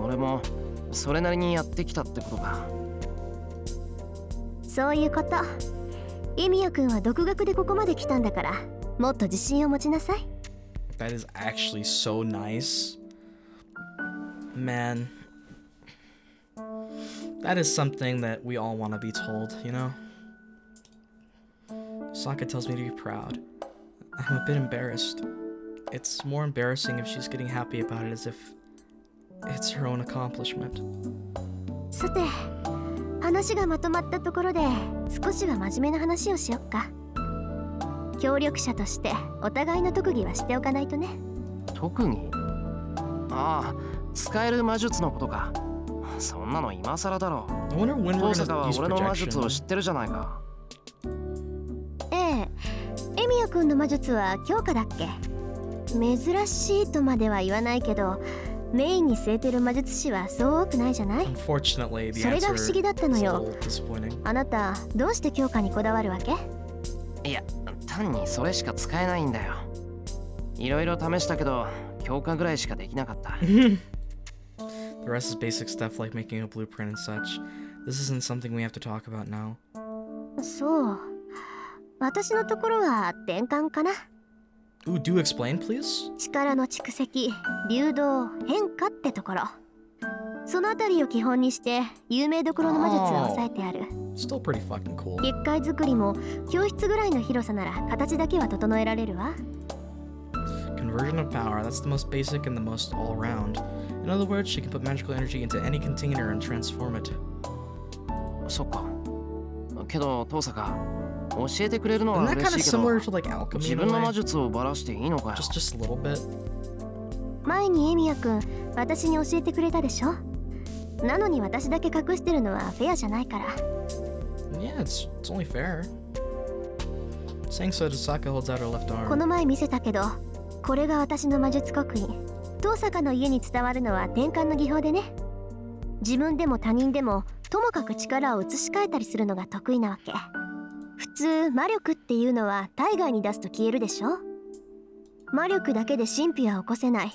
俺もそれなりにやってきたってことか。そういうこと。エミヤくんは独学でここまで来たんだから、もっと自信を持ちなさい。That is actually so nice. Man. That is something that we all want to be told, you know? Sokka tells me to be proud. I'm a bit embarrassed. It's more embarrassing if she's getting happy about it as if it's her own accomplishment. さて、話がまとまったところで少しは真面目な話をしよっか。協力者としてお互いの特技は知っておかないとね。特技？ああ、使える魔術のことか。そんなの今更だろう。I wonder when we're 遠坂 gonna は use 俺の魔術を projection. 知ってるじゃないか。ええ、エミヤくんの魔術は強化だっけ？珍しいとまでは言わないけど、メインに据えてる魔術師はそう多くないじゃない？ Unfortunately, the それが answer 不思議だったの is a よ。 little disappointing. あなた、どうして強化にこだわるわけ？いや、単にそれしか使えないんだよ。いろいろ試したけど、強化ぐらいしかできなかった。The rest is basic stuff like making a blueprint and such. This isn't something we have to talk about now. そう。私のところは転換かな。Ooh, do explain, please? 力の蓄積、流動、変化ってところ。そのあたりを基本にして有名どころの魔術は抑えてある。Still pretty fucking cool. 結界作りも教室ぐらいの広さなら形だけは整えられるわ。Conversion of power, that's the most basic and the most all-around. In other words, she can put magical energy into any container and transform it. そっか。けど、遠坂、教えてくれるのは Isn't that 嬉 kind of しいけど、 similar to like alchemy 自 in a 分の way? 魔術をばらしていいのかよ。Just a little bit. 前にエミヤくん、私に教えてくれたでしょ。なのに私だけ隠してるのはフェアじゃないから。Yeah, it's only fair. Saying so, Tosaka holds out her left こ arm. の前見せたけど、これが私の魔術刻印。遠坂の家に伝わるのは転換の技法でね。自分でも他人でもともかく力を移し替えたりするのが得意なわけ。普通魔力っていうのは体外に出すと消えるでしょ。魔力だけで神秘は起こせない。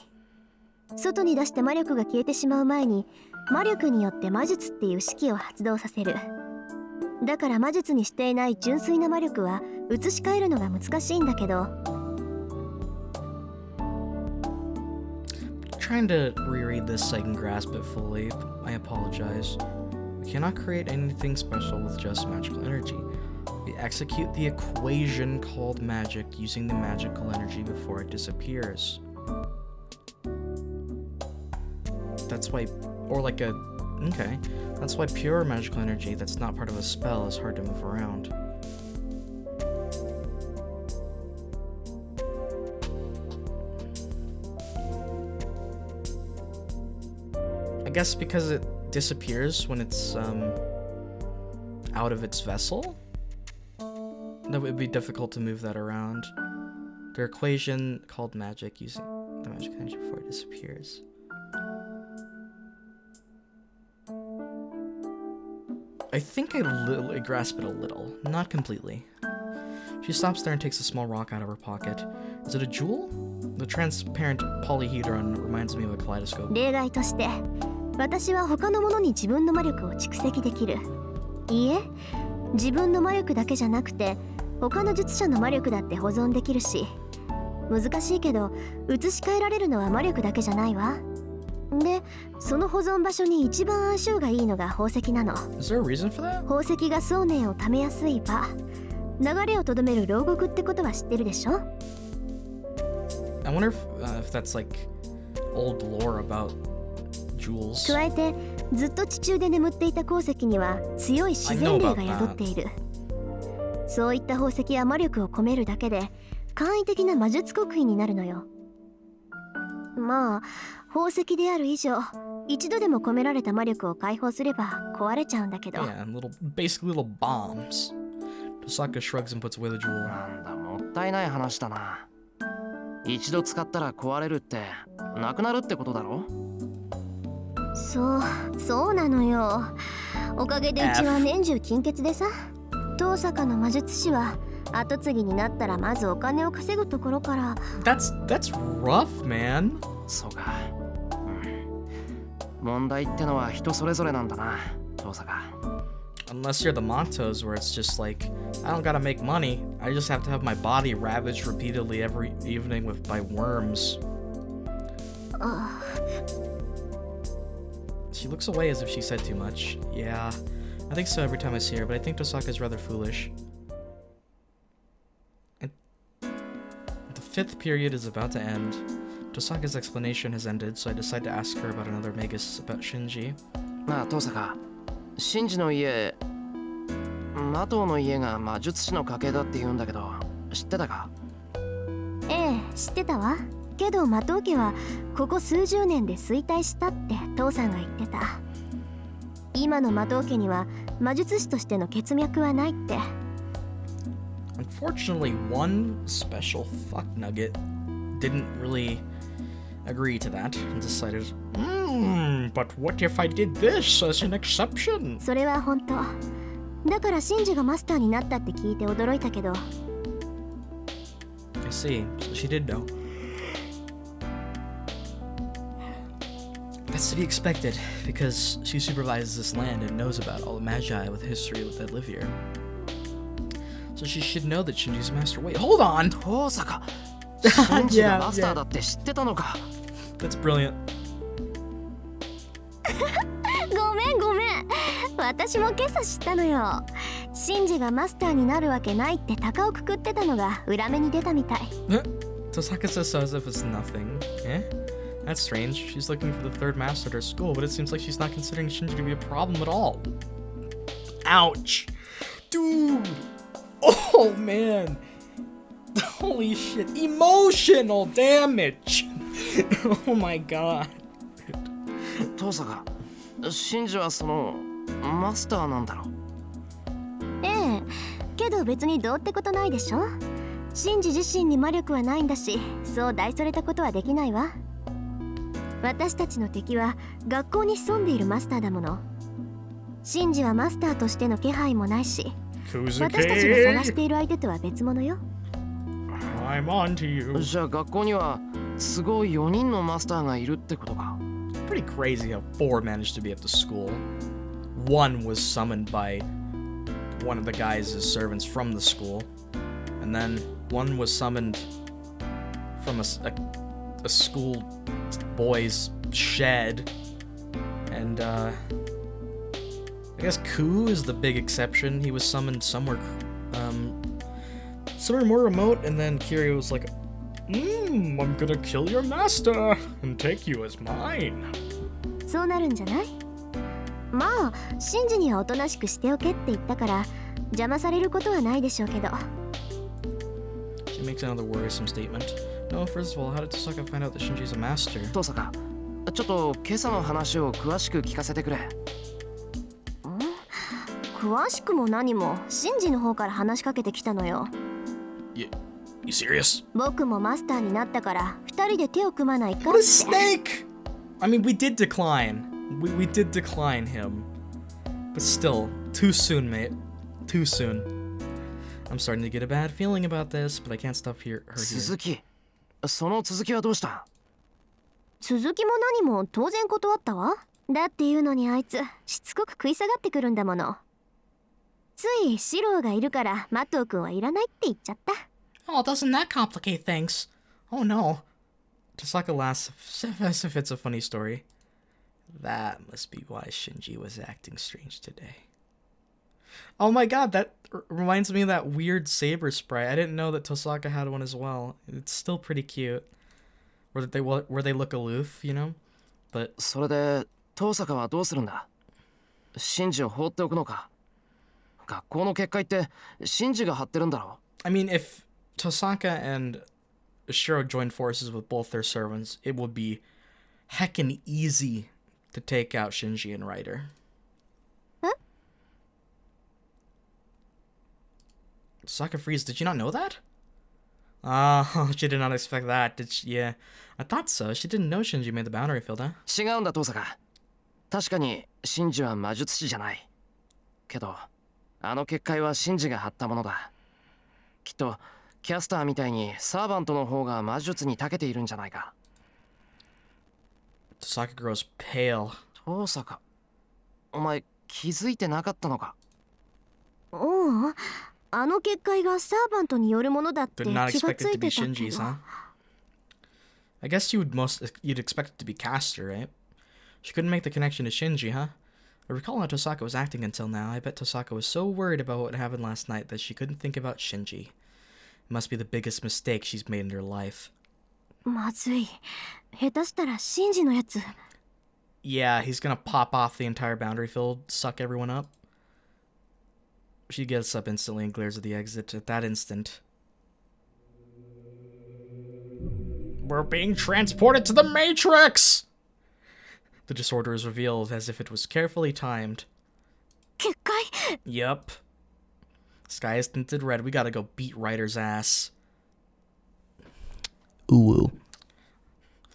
外に出して魔力が消えてしまう前に魔力によって魔術っていう式を発動させる。だから魔術にしていない純粋な魔力は移し替えるのが難しいんだけど、Trying to reread this so I can grasp it fully. I apologize. We cannot create anything special with just magical energy. We execute the equation called magic using the magical energy before it disappears. That's why, or like a, okay. That's why pure magical energy that's not part of a spell is hard to move around. I guess because it disappears when it's out of its vessel, that would be difficult to move that around. The equation called magic using the magic energy before it disappears. I think I grasp it a little, not completely. She stops there and takes a small rock out of her pocket. Is it a jewel? The transparent polyhedron reminds me of a kaleidoscope. 例外として私は他のものに自分の魔力を蓄積できる。いいえ、自分の魔力だけじゃなくて他の術者の魔力だって保存できるし、難しいけど移し替えられるのは魔力だけじゃないわ。で、その保存場所に一番相性がいいのが宝石なの。 Is there a reason for that? 宝石が想念をためやすい場、流れをとどめる牢獄ってことは知ってるでしょ。I wonder if that's like old lore about jewels. 加えてずっと地中で眠っていた鉱石には強い自然霊が宿っている。そういった宝石は魔力を込めるだけで簡易的な魔術刻印になるのよ。まあ宝石である以上、一度でも込められた魔力を解放すれば壊れちゃうんだけど。Yeah, basically little bombs. Tosaka shrugs and puts away the jewel. なんだ、もったいない話だな。一度使ったら壊れるってなくなるってことだろ。そうなのよ。おかげでうちは年中金欠でさ。遠坂の魔術師は後継ぎになったらまずお金を稼ぐところから。That's rough, man. そうか。問題ってのは人それぞれなんだな、遠坂。Unless you're the Montos, where it's just like, I don't gotta make money. I just have to have my body ravaged repeatedly every evening by worms. She looks away as if she said too much. Yeah, I think so every time I see her, but I think Tosaka's rather foolish. The 5th period is about to end. Tosaka's explanation has ended, so I decide to ask her about another Magus about Shinji. なあ、遠坂。シンジの家、マトウの家が魔術師の家系だって言うんだけど、知ってたか？ええ、知ってたわ。けどマトウ家はここ数十年で衰退したって父さんが言ってた。今のマトウ家には魔術師としての血脈はないって。Unfortunately, one special fuck nugget didn't really agree to that and decided, but what if I did this as an exception? それは本当。だからシンジがマスターになったって聞いて驚いたけど。I see. So she did know. That's to be expected, because she supervises this land and knows about all the magi with history that live here. So she should know that Shinji's master. Wait, hold on! 遠坂。シンジがマスターだって知ってたのか。That's brilliant. ごめん。私も今朝知ったのよ。シンジがマスターになるわけないって鷹をくくってたのが裏目に出たみたい。Tosaka says so as if it's nothing. Eh? That's strange. She's looking for the 3rd master at her school, but it seems like she's not considering Shinji to be a problem at all. Ouch! Dude! Oh man! Holy shit. Emotional damage! Oh my god. 遠坂。シンジはそのマスターなんだろ。ええ、けど別にどうってことないでしょ。シンジ自身に魔力はないんだし、そう大それたことはできないわ。私たちの敵は学校に潜んでいるマスターだもの。シンジはマスターとしての気配もないし、私たちが探している相手とは別物よ。I'm on to you. じゃあ学校にはすごい4人のマスターがいるってことか。Pretty crazy how 4 managed to be at the school. 1 was summoned by one of the guys' servants from the school, and then 1 was summoned from a school boy's shed, and I guess Ku is the big exception. He was summoned somewhere more remote, and then Kiryu was like, I'm gonna kill your master and take you as mine. そうなるんじゃない？まあ、シンジにはおとなしくしておけって言ったから邪魔されることはないでしょうけど。She makes another worrisome statement. No, first of all, how did Tosaka find out that Shinji's a master? 遠坂。ちょっと今朝の話を詳しく聞かせてくれ。詳しくも何もシンジの方から話しかけてきたのよ。You serious? 僕もマスターになったから2人で手を組まないかって。 What a snake! I mean, we did decline. We did decline him. But still, too soon, mate. Too soon. I'm starting to get a bad feeling about this, but I can't stop her here. 続き。その続きはどうした？続きも何も当然断ったわ。だっていうのにあいつしつこく食い下がってくるんだもの。ついシローがいるからマトウ君はいらないって言っちゃった。Oh, doesn't that complicate things? Oh no. Tosaka laughs as if it's a funny story. That must be why Shinji was acting strange today. Oh my god, that reminds me of that weird Saber sprite. I didn't know that Tosaka had one as well. It's still pretty cute. where they look aloof, you know. But それで遠坂はどうするんだ？シンジを放っておくのか？学校の結界ってシンジが張ってるんだろ？ I mean, if Tosaka and Shirou joined forces with both their servants, it would be heckin' easy to take out Shinji and Ryder. Huh? Tosaka freeze, did you not know that? Oh, she did not expect that, did she? Yeah, I thought so. She didn't know Shinji made the boundary field, huh? 違うんだ遠坂。確かにシンジは魔術師じゃない。けどあの結界はシンジが張ったものだ。きっとキャスターみたいにサーバントの方が魔術に長けているんじゃないか。Tosaka grows pale. 遠坂、お前気づいてなかったのか？おう、あの結界がサーバントによるものだって気 Did が not つ expect い it to て be たけ Shinji's, ど。 huh? I guess you'd expect it to be Caster, right? She couldn't make the connection to Shinji, huh? I recall how Tosaka was acting until now. I bet Tosaka was so worried about what happened last night that she couldn't think about Shinji. It must be the biggest mistake she's made in her life. まずい。下手したらシンジのやつ。 Yeah, he's gonna pop off the entire boundary field, suck everyone up. She gets up instantly and glares at the exit. At that instant, we're being transported to the Matrix! The disorder is revealed as if it was carefully timed. 結界 Yup. Sky is tinted red. We gotta go beat Ryder's ass. Ooh.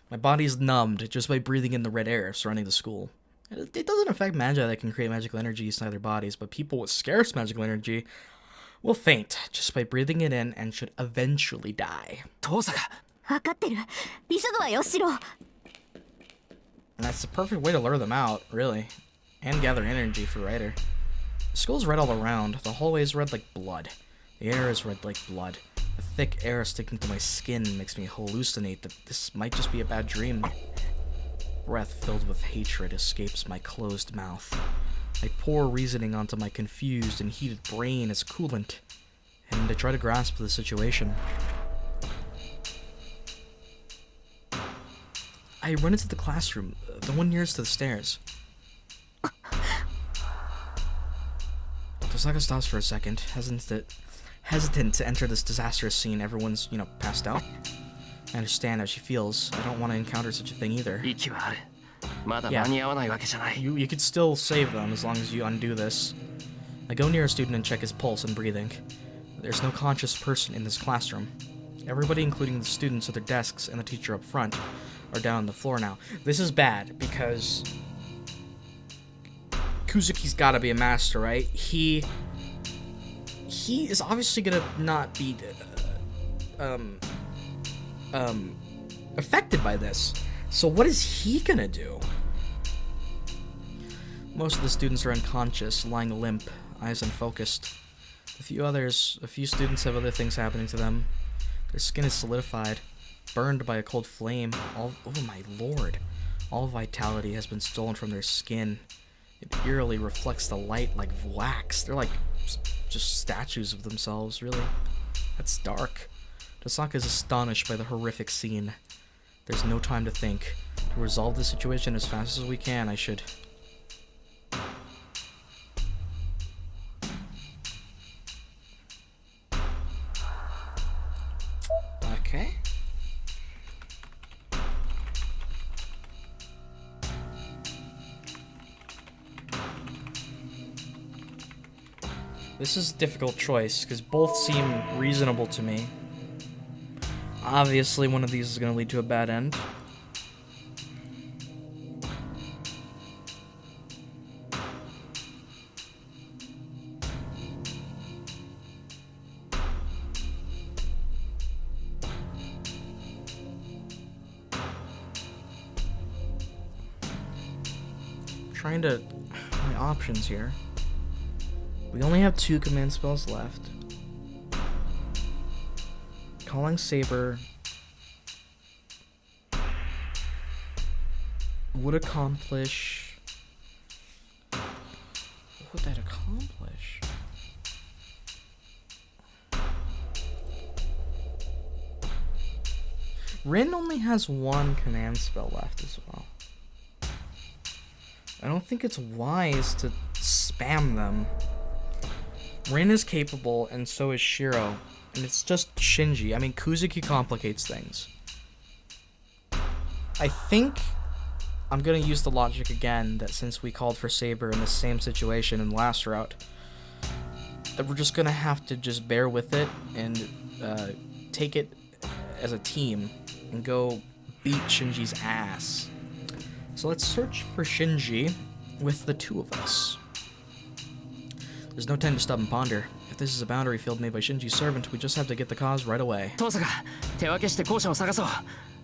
My body's numbed just by breathing in the red air surrounding the school. It doesn't affect magi that can create magical energy inside their bodies, but people with scarce magical energy will faint just by breathing it in and should eventually die. 遠坂、分かってる。急ぐわよ、シロ。 And that's the perfect way to lure them out, really. And gather energy for Ryder. The school's red all around. The hallway is red like blood. The air is red like blood. The thick air sticking to my skin makes me hallucinate that this might just be a bad dream. Breath filled with hatred escapes my closed mouth. I pour reasoning onto my confused and heated brain as coolant, and I try to grasp the situation. I run into the classroom, the one nearest to the stairs. Tosaka stops for a second, hesitant to enter this disastrous scene. Everyone's, passed out. I understand how she feels. I don't want to encounter such a thing either. 息はある。まだ間に合わないわけじゃない。You could still save them as long as you undo this. I go near a student and check his pulse and breathing. There's no conscious person in this classroom. Everybody, including the students at their desks and the teacher up front, are down on the floor now. This is bad because Kuzuki's gotta be a master, right? He is obviously gonna not be affected by this. So what is he gonna do? Most of the students are unconscious, lying limp, eyes unfocused. A few students have other things happening to them. Their skin is solidified, burned by a cold flame. Oh my lord. All vitality has been stolen from their skin. It eerily reflects the light like wax. They're like just statues of themselves, really. That's dark. Tosaka is astonished by the horrific scene. There's no time to think. To resolve the situation as fast as we can, I should... Okay. This is a difficult choice, because both seem reasonable to me. Obviously, one of these is going to lead to a bad end. Trying to... my options here. We only have 2 command spells left. Calling Saber would accomplish... what would that accomplish? Rin only has one command spell left as well. I don't think it's wise to spam them. Rin is capable, and so is Shirou. And it's just Shinji. I mean, Kuzuki complicates things. I think I'm gonna use the logic again that since we called for Saber in the same situation in the last route, that we're just gonna have to just bear with it and take it as a team and go beat Shinji's ass. So let's search for Shinji with the two of us. There's no time to stop and ponder. If this is a boundary field made by Shinji's servant, we just have to get the cause right away. 父さんが手分けして校舎を探そう。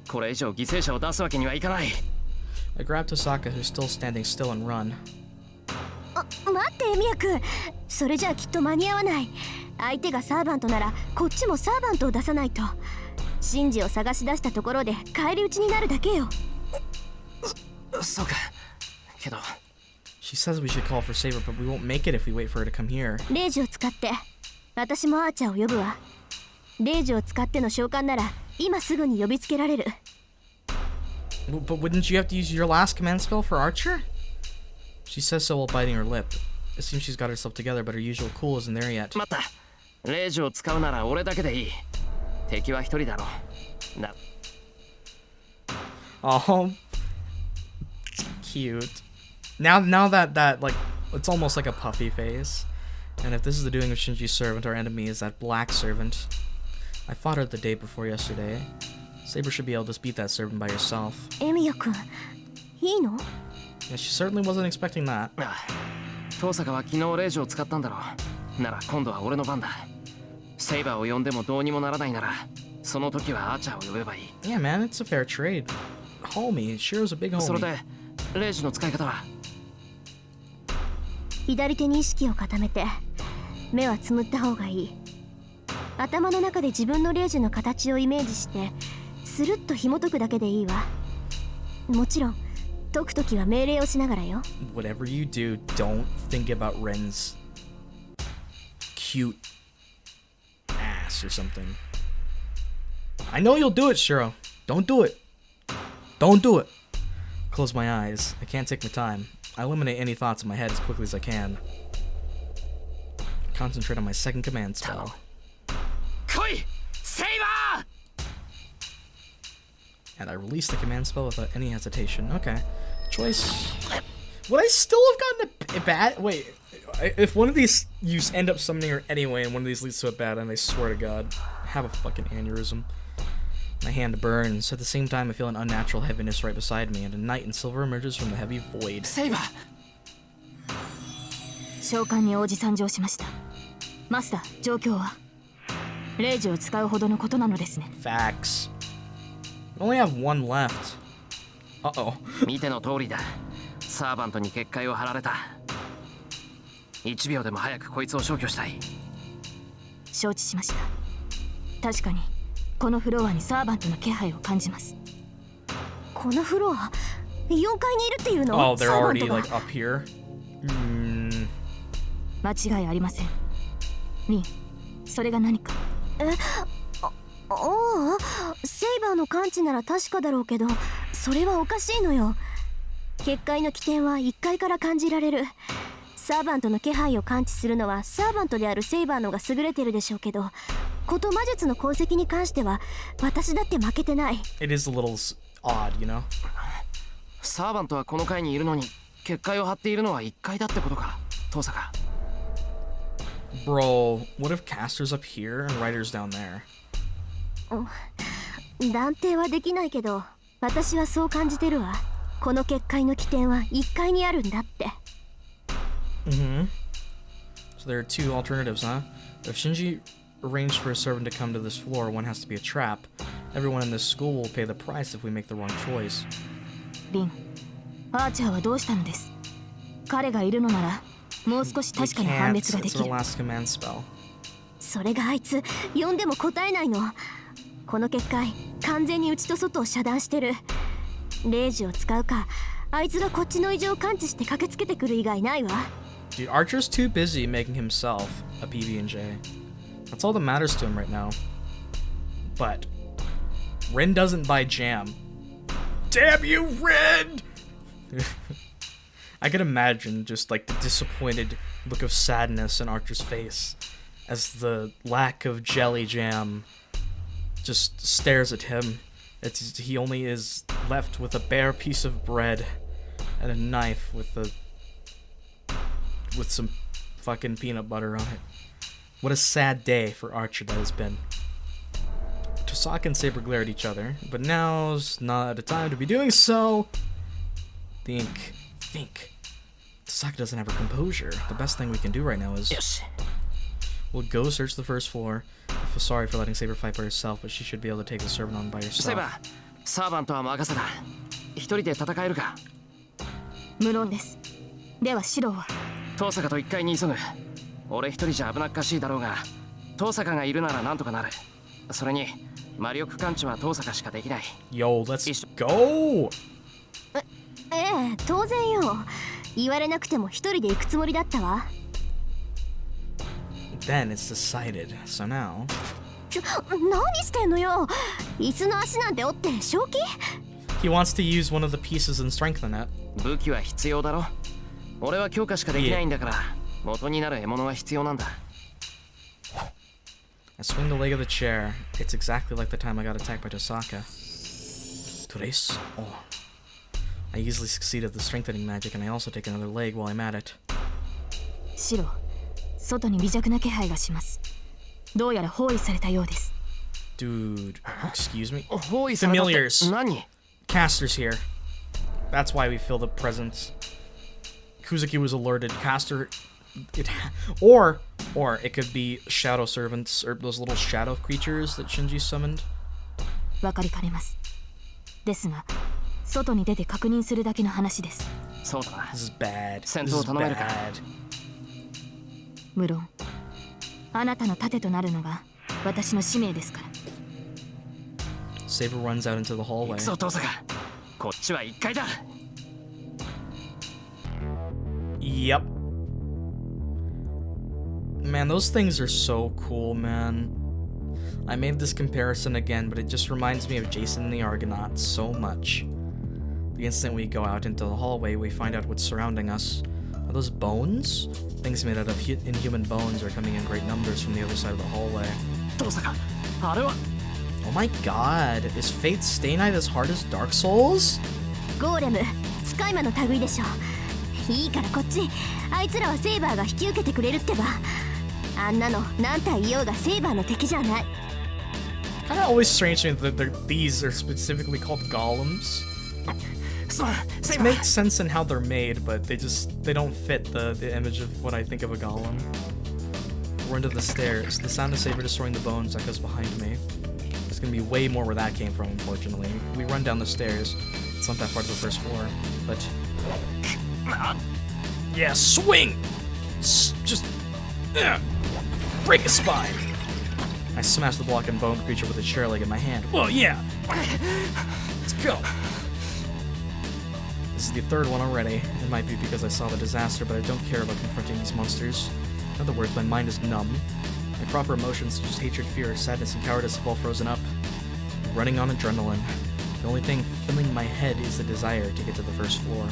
これ以上犠牲者を出すわけにはいかない。I grab Tosaka, who's still standing still, and run. 待ってエミヤ君、それじゃあきっと間に合わない。相手がサーバントならこっちもサーバントを出さないと。シンジを探し出したところで返り討ちになるだけよ。そうか。けど She says we should call for Saber, but we won't make it if we wait for her to come here. レイジを使って私もアーチャーを呼ぶわ。レイジを使っての召喚なら今すぐに呼びつけられる。But wouldn't you have to use your last command spell for Archer? She says so while biting her lip. It seems she's got herself together, but her usual cool isn't there yet. 待った。レイジを使うなら俺だけでいい。敵は一人だろう。な。Oh, cute. Now that like it's almost like a puffy face. And if this is the doing of Shinji's servant, our enemy is that black servant. I fought her the day before yesterday. Saber should be able to beat that servant by herself. エミヤ君、いいの？ Yeah, she certainly wasn't expecting that. 父さんは昨日レイジを使ったんだろう。なら今度は俺の番だ。セイバーを呼んでもどうにもならないなら、その時はアーチャーを呼べばいい。Yeah, man, it's a fair trade. Homie, Shiro's a big homie. それでレイジの使い方は？左手に意識を固めて目はつむった方がいい。頭の中で自分のレイジの形をイメージしてスルッと紐解くだけでいいわ。もちろん解くときは命令をしながらよ。 Whatever you do, don't think about Ren's cute ass or something. I know you'll do it, Shiro. Don't do it. Don't do it. Close my eyes. I can't take my time. I eliminate any thoughts in my head as quickly as I can. Concentrate on my second command spell. 来い！セイバー！ And I release the command spell without any hesitation. Okay. Choice. Would I still have gotten a bad... Wait. If one of these you end up summoning her anyway and one of these leads to a bad end, I swear to God, I have a fucking aneurysm. My hand burns. At the same time, I feel an unnatural heaviness right beside me, and a knight in silver emerges from the heavy void. セイバー！召喚に応じ参上しました。マスター、状況はレイジを使うほどのことなのですね。Facts. We only have one left. Uh-oh. 見ての通りだ。サーバントに結界を張られた。1秒でも早くこいつを消去したい。承知しました。確かにこのフロアにサーバントの気配を感じます。このフロア4階にいるっていうの？ Oh, they're already like up here. 間違いありません。リン、それが何か？おお、セイバーの感知なら確かだろうけど、それはおかしいのよ。結界の起点は1階から感じられる。サーバントの気配を感知するのはサーバントであるセイバーのが優れてるでしょうけど、こと魔術の功績に関しては私だって負けてない。 It is a little odd, you know? サーバントはこの階にいるのに結界を張っているのは1階だってことか。父さんが。Bro, what if caster's up here and writer's down there? 断定はできないけど、私はそう感じてるわ。この結界の起点は1階にあるんだって。Mm-hmm. So there are two alternatives, huh? If Shinji arranged for a servant to come to this floor, one has to be a trap. Everyone in this school will pay the price if we make the wrong choice. リン、アーチャーはどうしたのです？彼がいるのなら、もう少し確かに判別ができる。It's our last command spell. それがあいつ、呼んでも答えないの。この結界、完全に内と外を遮断してる。レイジを使うか、あいつがこっちの異常を感知して駆けつけてくる以外ないわ。Dude, Archer's too busy making himself a PB&J. That's all that matters to him right now. But Rin doesn't buy jam. Damn you, Rin! I can imagine just like the disappointed look of sadness in Archer's face as the lack of jelly jam just stares at him. He only is left with a bare piece of bread and a knife with some fucking peanut butter on it. What a sad day for Archer that has been. Tosaka and Saber glare at each other, but now's not a time to be doing so. Think. Tosaka doesn't have her composure. The best thing we can do right now is... Yes. We'll go search the first floor. I feel sorry for letting Saber fight by herself, but she should be able to take the servant on by herself. Saber, サーバントは任せた。一人で戦えるか。無論です。ではシロは遠坂と一回に急ぐ。俺一人じゃ危なっかしいだろうが、遠坂がいるならなんとかなる。それに魔力感知は遠坂しかできない。Yo, let's go! ええ、当然よ。言われなくても一人で行くつもりだったわ。Then it's decided. So now... 何してんのよ。椅子の足なんて折って正気？ He wants to use one of the pieces and strengthen it. 武器は必要だろ。俺は強化しかできないんだから、元になる獲物は必要なんだ。I swing the leg of the chair. It's exactly like the time I got attacked by Tosaka. Tres? Oh. I easily succeeded the strengthening magic, and I also take another leg while I'm at it. シロ、外に微弱な気配がします。どうやら包囲されたようです。Dude, excuse me? 包囲されたって Familiars. 何？ Caster's here. That's why we feel the presence. Kuzuki was alerted. Caster... Or it could be shadow servants, or those little shadow creatures that Shinji summoned. わかりかねます。ですが、外に出て確認するだけの話です。そうだな。This is bad. 戦 This 闘 is 頼めるか。 bad. 無論、あなたの盾となるのが私の使命ですから。Saber runs out into the hallway. そう遠坂。こっちは1階だ。Yep. Man, those things are so cool, man. I made this comparison again, but it just reminds me of Jason and the Argonauts so much. The instant we go out into the hallway, we find out what's surrounding us. Are those bones? Things made out of inhuman bones are coming in great numbers from the other side of the hallway. 遠坂、あれは。Oh my god, is Fate's Stay Night as hard as Dark Souls? ゴーレム、使い魔の類でしょ。いいからこっち。あいつらはセイバーが引き受けてくれるってば。あんなの何体いようがセイバーの敵じゃない。Kinda always strange to me that these are specifically called golems. It makes sense in how they're made, but they don't fit the image of what I think of a golem. We're into the stairs. The sound of Saber destroying the bones echoes behind me. There's gonna be way more where that came from, unfortunately. We run down the stairs. It's not that far to the first floor, but... Yeah, swing! Just... break a spine! I smash the block and bone creature with a chair leg in my hand. Well, yeah! Let's go! This is the third one already. It might be because I saw the disaster, but I don't care about confronting these monsters. In other words, my mind is numb. My proper emotions such as hatred, fear, sadness, and cowardice have all frozen up. I'm running on adrenaline. The only thing filling my head is the desire to get to the first floor.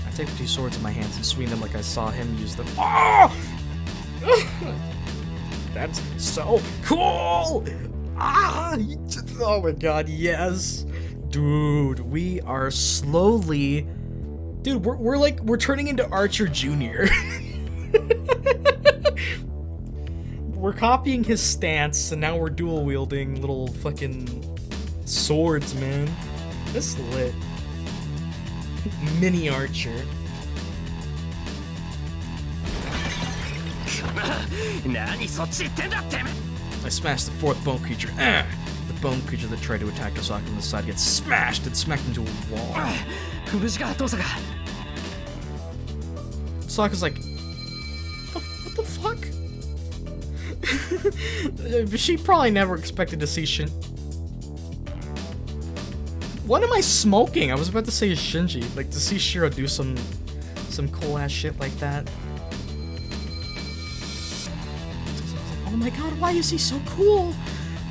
I take the two swords in my hands and swing them like I saw him use them. Oh! That's so cool! Ah! Oh my god, yes! Dude, we are slowly... Dude, we're turning into Archer Jr. We're copying his stance, and now we're dual wielding little fucking swords, man. That's lit. Mini Archer. I smashed the fourth bone creature. The bone creature that tried to attack Tosaka on the side gets smashed and smacked into a wall. Tosaka's like, what the fuck? She probably never expected to see Shin. What am I smoking? I was about to say Shinji, like to see Shirou do some cool ass shit like that. Oh my god, why is he so cool?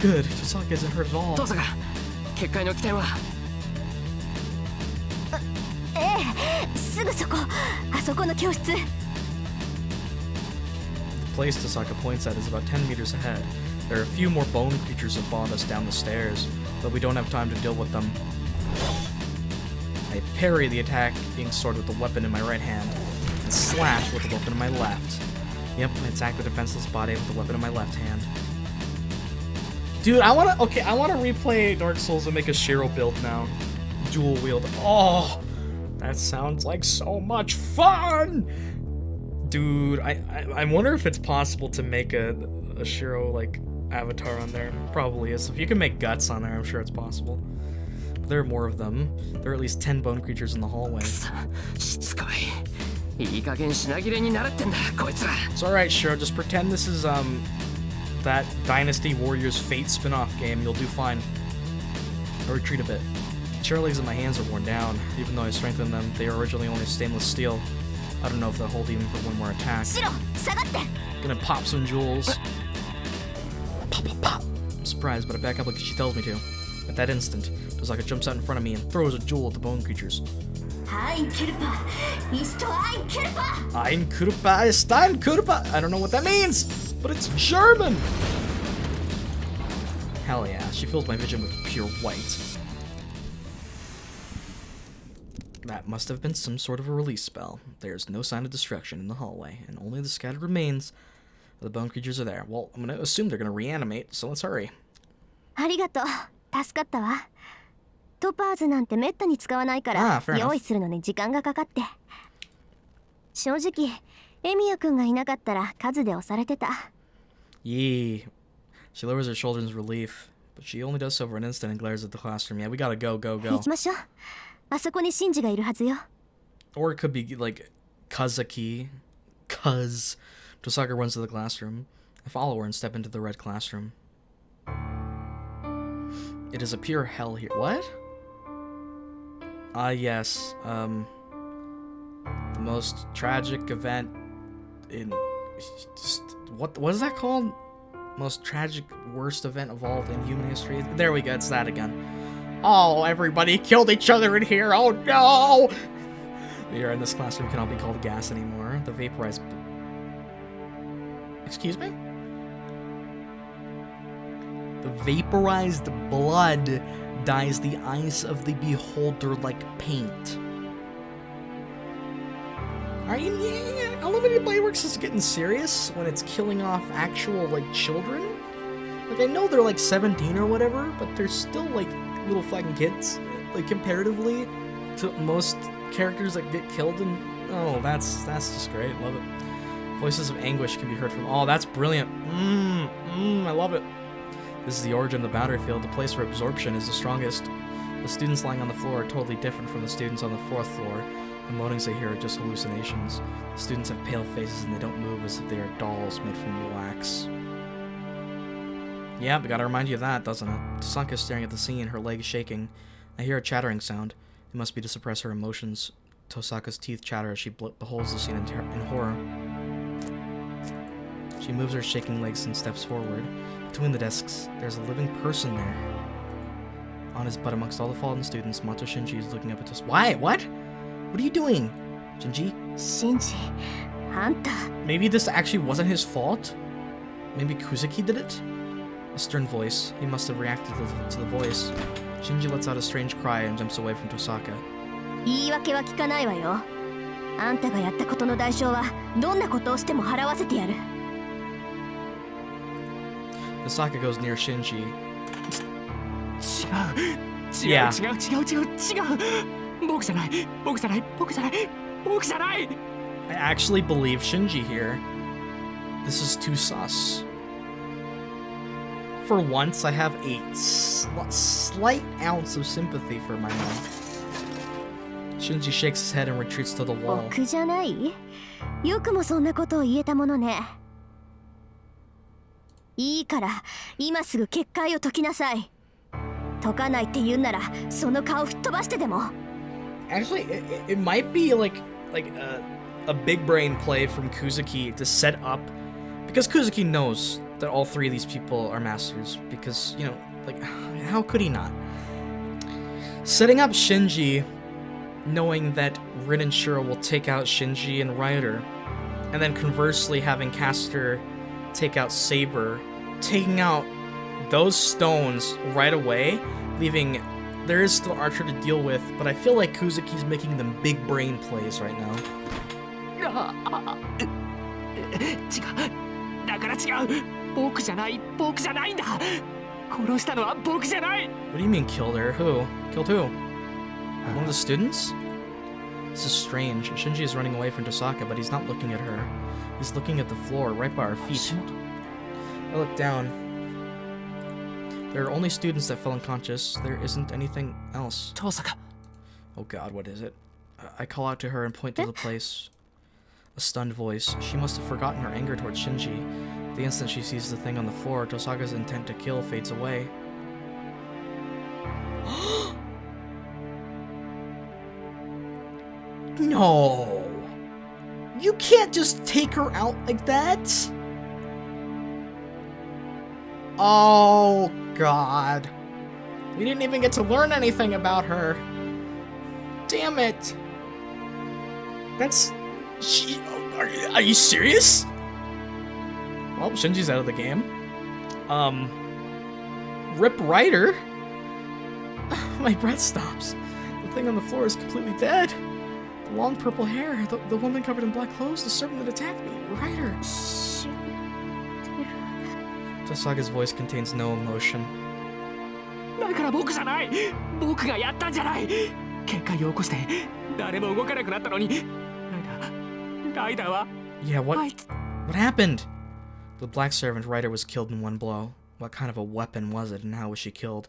Good, Tosaka isn't hurt at all. 遠坂、結界の起点は。ええ、すぐそこ、あそこの教室。 The place Tosaka points at is about 10 meters ahead. There are a few more bone creatures that followed us down the stairs, but we don't have time to deal with them. I parry the attacking sword with the weapon in my right hand, and slash with the weapon in my left. Yep, I attack the defenseless body with the weapon in my left hand. Dude, I wanna replay Dark Souls and make a Shirou build now. Dual wield. Oh, that sounds like so much fun! Dude, I wonder if it's possible to make a Shirou, like, avatar on there. Probably is. If you can make guts on there, I'm sure it's possible. But there are more of them. There are at least 10 bone creatures in the hallway. It's alright, Shirou, just pretend this is, that Dynasty Warriors Fate spin-off game. You'll do fine. I'll retreat a bit. Chair legs in my hands are worn down. Even though I strengthened them, they are originally only stainless steel. I don't know if they'll hold even for one more attack. Gonna pop some jewels. Pop, pop, pop. I'm surprised, but I back up like she tells me to. At that instant, Tosaka jumps out in front of me and throws a jewel at the bone creatures. Ein Kurpa ist ein Kurpa. I don't know what that means, but it's German. Hell yeah, she fills my vision with pure white. That must have been some sort of a release spell. There's no sign of destruction in the hallway, and only the scattered remains of the bone creatures are there. Well, I'm gonna assume they're gonna reanimate, so let's hurry. ありがとう、助かったわ。トパーズなんてめったに使わないから用意するのに時間がかかって。正直、エミヤくんがいなかったら数で押されてた。Yee. She lowers her shoulders in relief, but she only does so for an instant and glares at the classroom. Yeah, we gotta go, go, go. 行きましょう。あそこにシンジがいるはずよ。Or it could be like Kuzuki. Cuz. Tosaka runs to the classroom. I follow her and step into the red classroom. It is a pure hell here. What? Yes. The most tragic event in... What is that called? Most tragic, worst event of all in human history? There we go, it's that again. Oh, everybody killed each other in here. Oh no! The air in this classroom cannot be called gas anymore. The vaporized... Excuse me? The vaporized blood dyes the eyes of the beholder like paint. Are you... Yeah, Unlimited Blade Works is getting serious when it's killing off actual, like, children? Like, I know they're, like, 17 or whatever, but they're still, like, little fucking kids, like, comparatively to most characters that get killed, and oh, that's just great. Love it. Voices of anguish can be heard from... Oh, that's brilliant. I love it. This is the origin of the boundary field, the place where absorption is the strongest. The students lying on the floor are totally different from the students on the 4th floor. The moanings they hear are just hallucinations. The students have pale faces and they don't move as if they are dolls made from wax. Yeah, we gotta remind you of that, doesn't it? Tosaka is staring at the scene, her legs shaking. I hear a chattering sound. It must be to suppress her emotions. Tosaka's teeth chatter as she beholds the scene in horror. She moves her shaking legs and steps forward. Between the desks, there's a living person there. On his butt amongst all the fallen students, Mato Shinji is looking up at Tosaka. Why? What? What are you doing, Shinji? Shinji, Anta. Maybe this actually wasn't his fault? Maybe Kuzuki did it? A stern voice. He must have reacted to the voice. Shinji lets out a strange cry and jumps away from Tosaka. 言い訳は聞かないわよ。あんたがやったことの代償はどんなことをしても払わせてやる。Tosaka goes near Shinji. 違う。僕じゃない。I actually believe Shinji here. This is too sus. For once, I have a slight ounce of sympathy for my mom. Shinji shakes his head and retreats to the wall. 僕じゃない？よくもそんなことを言えたものね。いいから、今すぐ結界を解きなさい。解かないって言うなら、その顔吹っ飛ばしてでも。Actually, it might be like a big brain play from Kuzuki to set up, because Kuzuki knows that all three of these people are masters, because, you know, like, how could he not? Setting up Shinji, knowing that Rin and Shirou will take out Shinji and Ryder, and then conversely having Caster take out Saber, taking out those stones right away, leaving... There is still Archer to deal with, but I feel like Kuzuki's making them big brain plays right now. だから違う。僕じゃないんだ。殺したのは僕じゃない。 What do you mean killed her? Who? Killed who? One of the students? This is strange. Shinji is running away from Tosaka, but he's not looking at her. He's looking at the floor, right by our feet. I look down. There are only students that fell unconscious. There isn't anything else. Tosaka. Oh god, what is it? I call out to her and point to the place. A stunned voice. She must have forgotten her anger towards Shinji. The instant she sees the thing on the floor, Tosaka's intent to kill fades away. No! You can't just take her out like that! Oh god. We didn't even get to learn anything about her. Damn it. That's... Are you serious? Well, Shinji's out of the game. Rip Ryder? My breath stops. The thing on the floor is completely dead. The long purple hair, the woman covered in black clothes, the serpent that attacked me, Ryder. Tosaka's voice contains no emotion. だから僕じゃない。僕がやったんじゃない。結界を起こして誰も動かなくなったのに。ライダーは。Yeah, what happened? The black servant Ryder was killed in one blow. What kind of a weapon was it, and how was she killed?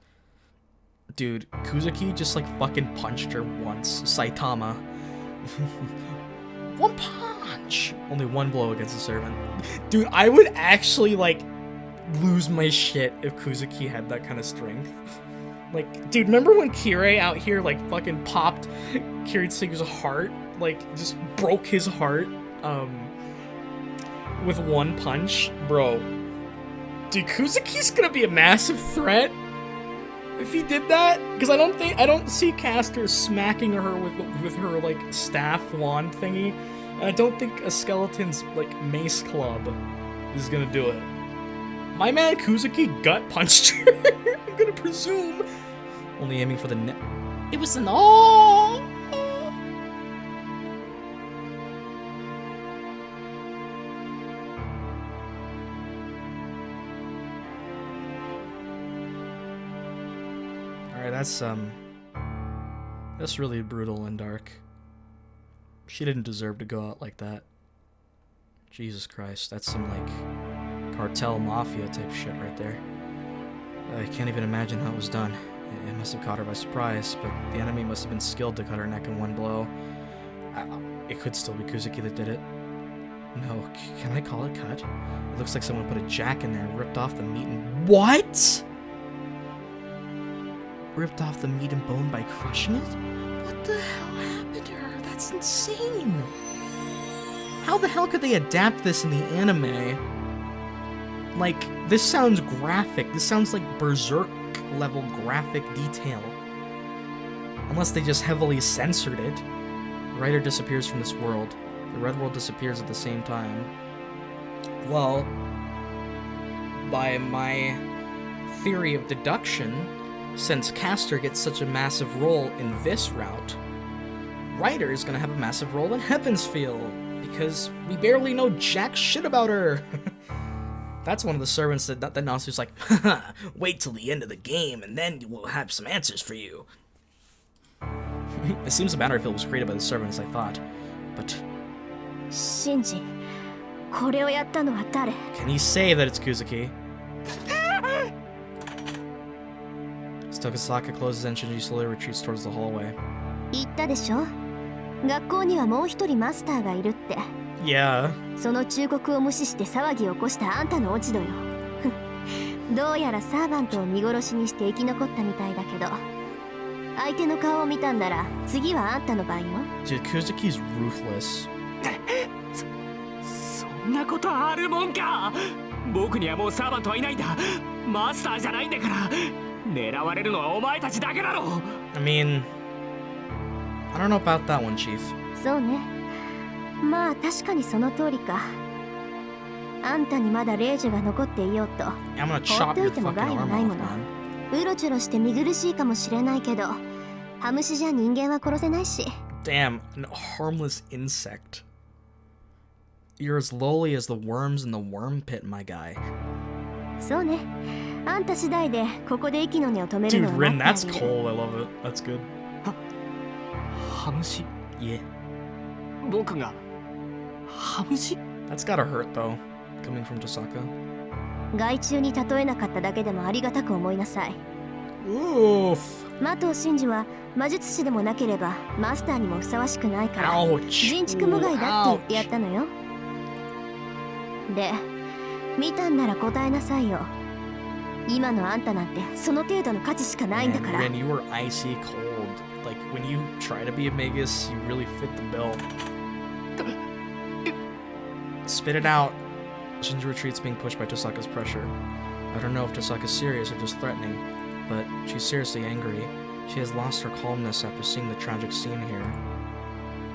Dude, Kuzuki just like fucking punched her once. Saitama. One punch! Only one blow against the servant. Dude, I would actually like lose my shit if Kuzuki had that kind of strength. Like, dude, remember when Kirei out here like fucking popped Kiritsugu's heart? Like, just broke his heart, with one punch? Bro. Dude, Kuzuki's gonna be a massive threat if he did that, because I don't see Caster smacking her with her like staff wand thingy. And I don't think a skeleton's like mace club is gonna do it. My man Kuzuki gut punched her. I'm gonna presume. Only aiming for the neck. It was an all. Alright, that's really brutal and dark. She didn't deserve to go out like that. Jesus Christ, that's some like cartel mafia type shit right there. I can't even imagine how it was done. It must have caught her by surprise, but the enemy must have been skilled to cut her neck in one blow. It could still be Kuzuki that did it. No, can I call it cut? It looks like someone put a jack in there and ripped off the meat and... What?! Ripped off the meat and bone by crushing it? What the hell happened to her? That's insane! How the hell could they adapt this in the anime? Like, this sounds graphic. This sounds like Berserk level graphic detail. Unless they just heavily censored it. Ryder disappears from this world. The red world disappears at the same time. Well, by my theory of deduction, since Caster gets such a massive role in this route, Ryder is gonna have a massive role in Heavensfield, because we barely know jack shit about her. That's one of the servants that Natsu's like, haha, wait till the end of the game and then we'll have some answers for you. It seems the battlefield was created by the servants, I thought, but... Shinji, これをやったのは誰? Can he say that it's Kuzuki? As Tosaka closes in, Shinji slowly retreats towards the hallway. 言ったでしょ? 学校にはもう一人マスターがいるって。 Yeah. その忠告を無視して騒ぎを起こしたあんたの落ち度よ。どうやらサーバントを見殺しにして生き残ったみたいだけど、相手の顔を見たんなら次はあんたの番よ。 Dude, Kuzuki's ruthless. そんなことあるもんか。僕にはもうサーバントはいないんだ。マスターじゃないんだから。狙われるのはお前たちだけだろ。 I mean, I don't know about that one, Chief. そうね。まあ確かにその通りか。あんたにまだ霊樹が残っていようと I'm gonna 放っ chop てお your いても fucking 害は arm ないも off, の。 man. うろちょろして見苦しいかもしれないけど、ハムシじゃ人間は殺せないし。 Damn, an harmless insect. You're as lowly as the worms in the worm pit, my guy. そうね。あんた次第でここで息の根を止めるの Dude, を Rin, 待 that's ってあげる。 cold. I love it. That's good. ハムシ、 Yeah. 僕がハムシ。 That's gotta hurt, though, coming from Tosaka. 害虫に例えなかっただけでもありがたく思いなさい。 Oof. マトウ真珠は魔術師でもなければマスターにもふさわしくないから Ouch. 人畜無害だって言ってやったのよ。で、見たんなら答えなさいよ。今のあんたなんてその程度の価値しかないんだ Man, から。 Rin, you were icy cold. Like, when you try to be a Magus, you really fit the bill. Spit it out. Shinji retreats, being pushed by Tosaka's pressure. I don't know if Tosaka's serious or just threatening, but she's seriously angry. She has lost her calmness after seeing the tragic scene here.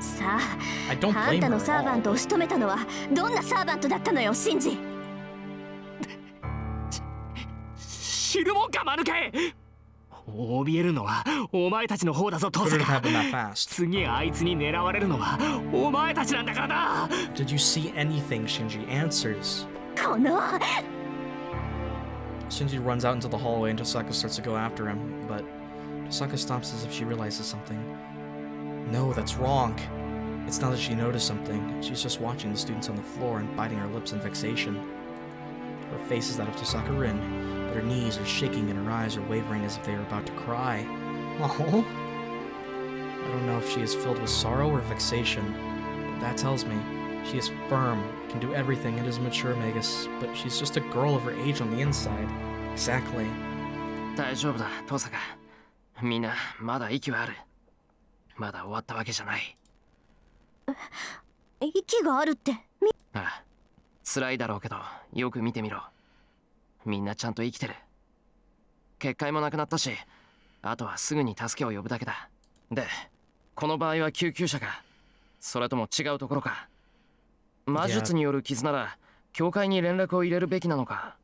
さ I don't あ、あん blame た her の at サーバント all. を仕留めたのはどんなサーバントだったのよ、シンジ。知るもんか間抜け。怯えるのはお前たちの方だぞ、ト Couldn't サ have カ。 happened that fast. 次あいつに狙われるのはお前たちなんだからな。 Did you see anything, Shinji? Answers. この Shinji runs out into the hallway and Tosaka starts to go after him, but Tosaka stops as if she realizes something. No, that's wrong. It's not that she noticed something. She's just watching the students on the floor and biting her lips in vexation. Her face is that of Tosaka Rin, but her knees are shaking and her eyes are wavering as if they are about to cry. Oh. I don't know if she is filled with sorrow or vexation, but that tells me she is firm, can do everything, and is a mature Magus, but she's just a girl of her age on the inside. Exactly. 大丈夫だ、トサカ。みんなまだ息はある。まだ終わったわけじゃない。息があるって。ああ、辛いだろうけど、よく見てみろ。みんなちゃんと生きてる。結界もなくなったし、あとはすぐに助けを呼ぶだけだ。で、この場合は救急車か、それとも違うところか。魔術による傷なら、教会に連絡を入れるべきなのか。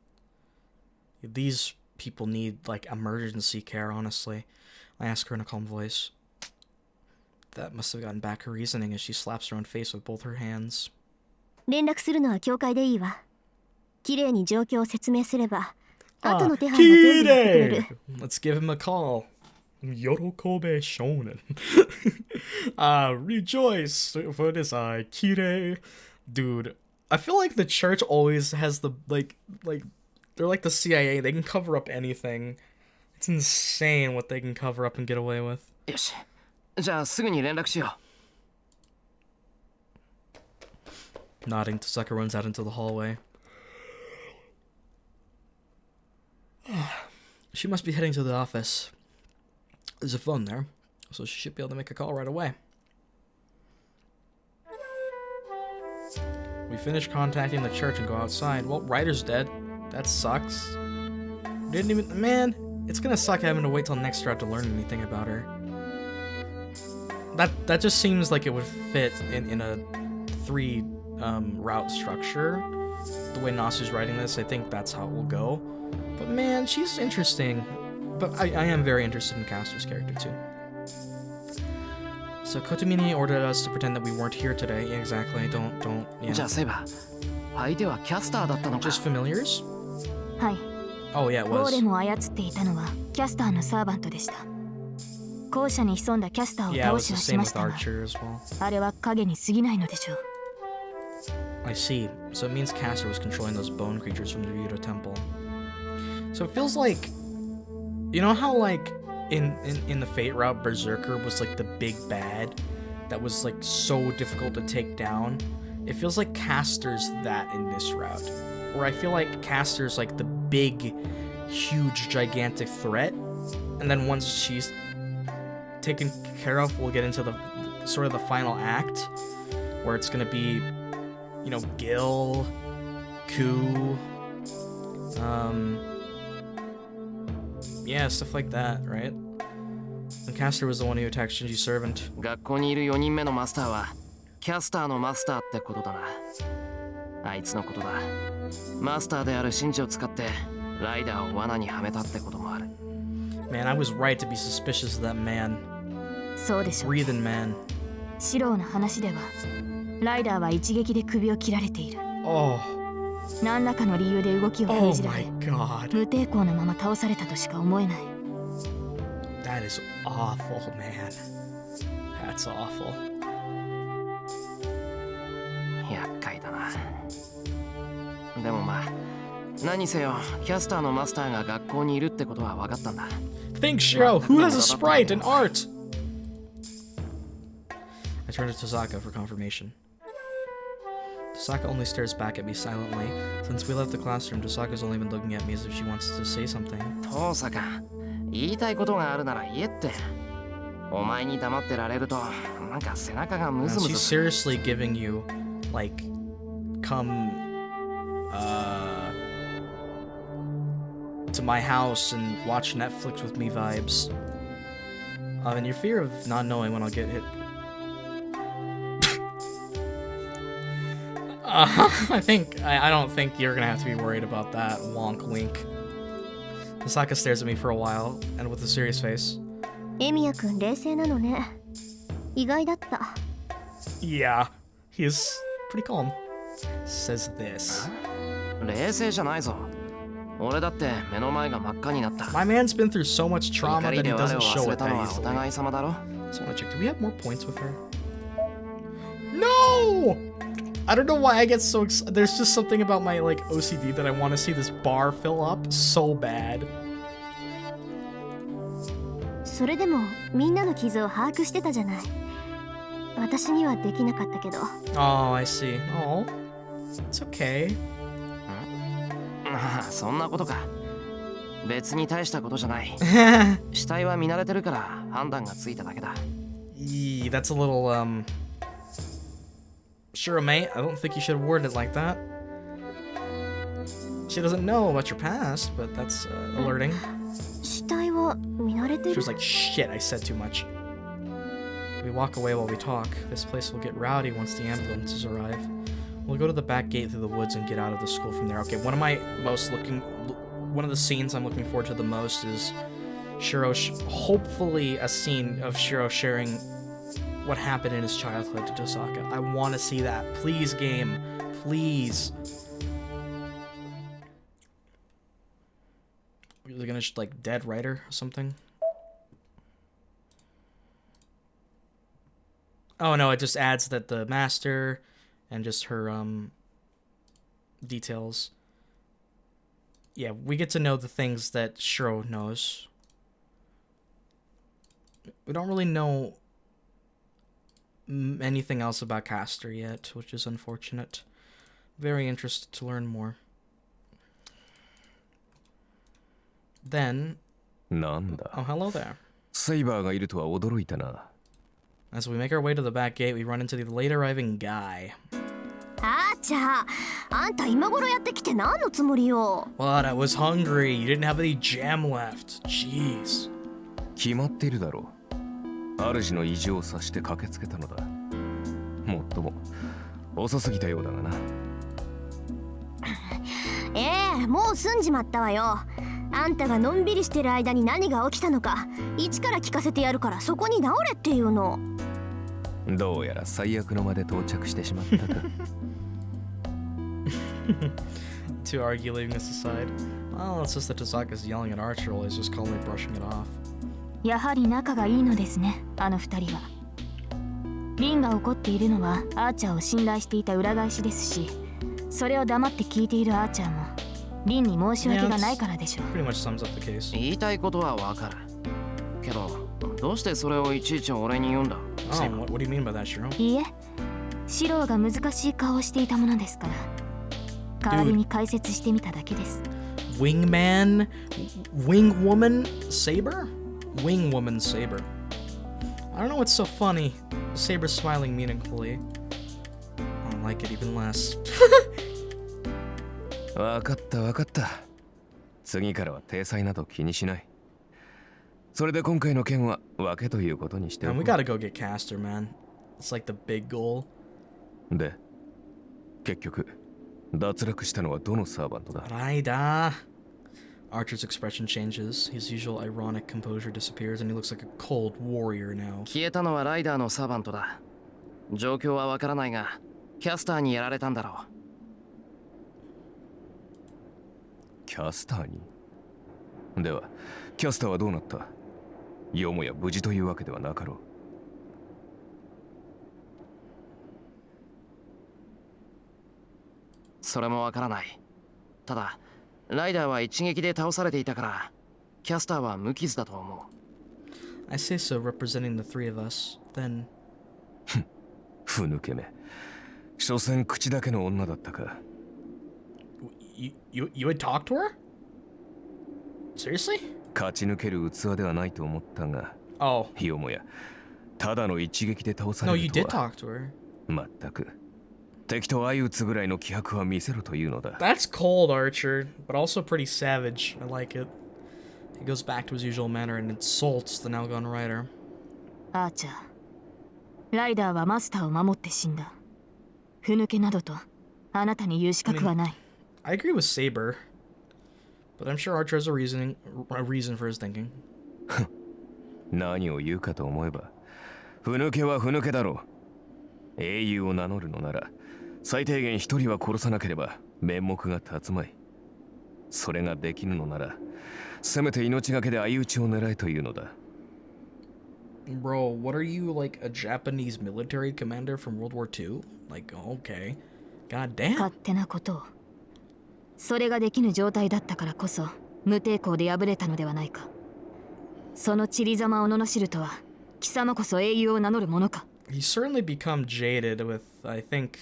These people need, like, emergency care, honestly. I ask her in a calm voice. That must have gotten back her reasoning as she slaps her own face with both her hands. 連絡するのは教会でいいわ。綺麗に状況を説明すれば、Ah, 後の手配は全部やってくれる。 Let's give him a call. Yorokobe Shonen. Rejoice for this, Kirei. Dude, I feel like the church always has the, like, they're like the CIA. They can cover up anything. It's insane what they can cover up and get away with. よし、じゃあすぐに連絡しよ Nodding, Tosaka runs out into the hallway. She must be heading to the office. There's a phone there, so she should be able to make a call right away. We finish contacting the church and go outside. Well, Ryder's dead. That sucks. Didn't even... Man, it's gonna suck having to wait till next route to learn anything about her. That just seems like it would fit in a 3 route structure. The way Nasu's writing this, I think that's how it will go. But man, she's interesting. But I am very interested in Castor's character too. So Kotomini ordered us to pretend that we weren't here today. Yeah, exactly. Don't, う。 yeah. じゃあセイバー、相手はキャスターだったのか。 Just familiars? はい。 Oh yeah, it ゴー was. レムを操っていたのはキャスターのサーバントでした。校舎に潜んだキャスターを Yeah, it 倒 was し the はし same ま with したが、 Archer as well. あれは影に過ぎないのでしょう。 I see. So it means Castor was controlling those bone creatures from the Ryudo Temple. So it feels like, you know how like in the Fate route, Berserker was like the big bad that was like so difficult to take down. It feels like Castor's that in this route, where I feel like Castor's like the big, huge, gigantic threat, and then once she's taken care of, we'll get into the sort of the final act, where it's gonna be, you know, Gil, Ku, Yeah, stuff like that, right? And Caster was the one who attacked Shinji's servant. 学校にいる4人目のマスターはキャスターのマスターってことだな。あいつのことだ。マスターであるシンジを使ってライダーを罠にはめたってこともある。 Man, I was right to be suspicious of that man. そうでしょう。 Breathing man. シローの話ではライダーは一撃で首を切られている。 Oh. 何らかの理由で動きを封 Oh じら my れ、 god. 無抵抗のまま倒されたとしか思えない。 That is awful, man. That's awful. 厄介だな。でもまあ何せよキャスターのマスターが学校にいるってことは分かったんだ。 Think, Shiro, who has a sprite and art? I turn to Tosaka for confirmation. Tosaka only stares back at me silently. Since we left the classroom, Tosaka's only been looking at me as if she wants to say something. トサカ、言いたいことがあるなら言えって。お前に黙ってられるとなんか背中がムズム She's ズ。 seriously giving you, like, come, to my house and watch Netflix with me vibes. And your fear of not knowing when I'll get hit. I don't think you're gonna have to be worried about that. Wonk wink. Tosaka stares at me for a while, and with a serious face. エミヤくん冷静なのね。意外だった。 Yeah, he is pretty calm. Says this. 冷静じゃないぞ。俺だって目の前が真っ赤になった My man's been through so much 怒 trauma り that で he 我 doesn't を show 忘れ it た that のはお easily. 互い様だろ So I wanna check. Do we have more points with her? No! I don't know why I get so excited. There's just something about my like OCD that I want to see this bar fill up so bad. それでもみんなの傷を把握してたじゃない。私にはできなかったけど。 Oh, I see. Oh, it's okay. ああそんなことか別に大したことじゃない死体は見慣れてるから判断がついただけだ That's a little Sure, mate. I don't think you should have worded it like that. She doesn't know about your past, but that's alerting. 死体は見慣れて She る。 was like, shit, I said too much. We walk away while we talk. This place will get rowdy once the ambulances arrive. We'll go to the back gate through the woods and get out of the school from there. Okay, one of the scenes I'm looking forward to the most is Shiro, hopefully a scene of Shiro sharing what happened in his childhood to Tosaka. I want to see that. Please, game. Please. Are they gonna like dead writer or something? Oh no, it just adds that the master and just her details. Yeah, we get to know the things that Shiro knows. We don't really know anything else about Caster yet, which is unfortunate. Very interested to learn more. Then... なんだ Oh, hello there. セイバーがいるとは驚いたな As we make our way to the back gate, we run into the late arriving guy. あーちゃあんた今頃やってきて何のつもりよ。 What? I was hungry. You didn't have any jam left. Jeez. 決まっているだろう主の意地を察して駆けつけたのだもっとも遅すぎたようだがなもう済んじまったわよ。あんたがのんびりしてる間に何が起きたのか一から聞かせてやるからそこに直れっていうの。どうやら最悪の間で到着してしまったか To argue, leaving this aside. Well, it's just that Tosaka's yelling at Archer while he's just calmly brushing it off. やはり仲がいいのですね、あの二人は。リンが怒っているのはアーチャーを信頼していた裏返しですし、それを黙って聞いているアーチャーもリンに申し訳がないからでしょう。Pretty much sums up the case. 言いたいことはわかるけどどうしてそれをいちいち俺に言うんだ Oh, what do you mean by that, Shiro? いいえ、シローが難しい顔をしていたものですから代わりに解説してみただけです。 Wingman? Wingwoman Saber? Wingwoman Saber. I don't know what's so funny. Saber's smiling meaningfully. I don't like it even less. わかったわかった次からは体裁など気にしないそれで今回の件は分けということにしてお And こ we gotta go get Caster, man. It's like the big goal. う。で、結局脱落したのはどのサーバントだ？ Raida. Archer's expression changes. His usual ironic composure disappears, and he looks like a cold warrior now. 消えたのはライダーのサーバントだ。状況はわからないが、キャスターにやられたんだろキャスターに？では、キャスターはどうなった？よもや無事というわけではなかろう。それもわからない。ただ、ライダーは一撃で倒されていたから、キャスターは無傷だと思う。I say so, representing the three of us. Then, ふぬけめ。所詮口だけの女だったか。you had talked to her? Seriously? 勝ち抜ける器ではないと思ったが、 Oh. よもやただの一撃で倒さ No, れ you ると did は。 talk to her. まったく敵と相打つぐらいの気迫は見せろというのだ。 That's cold, Archer, but also pretty savage. I like it. He goes back to his usual manner and insults the now gone rider. アーチャー、ライダーはマスターを守って死んだ。ふぬけなどとあなたに言う資格はない。 I agree with Saber, but I'm sure Archer has a reason for his thinking. 何を言うかと思えば、ふぬけはふぬけだろう。英雄を名乗るのなら最低限一人は殺さなければ面目が立つまい。それができぬのならせめて命がけで相打ちを狙えというのだ。 Bro, what are you, like a Japanese military commander from World War II? Like, okay. God damn. 勝手なことを。それができぬ状態だったからこそ無抵抗で敗れたのではないか。その散りざまを罵るとは貴様こそ英雄を名乗る者か。 He's certainly become jaded with, I think,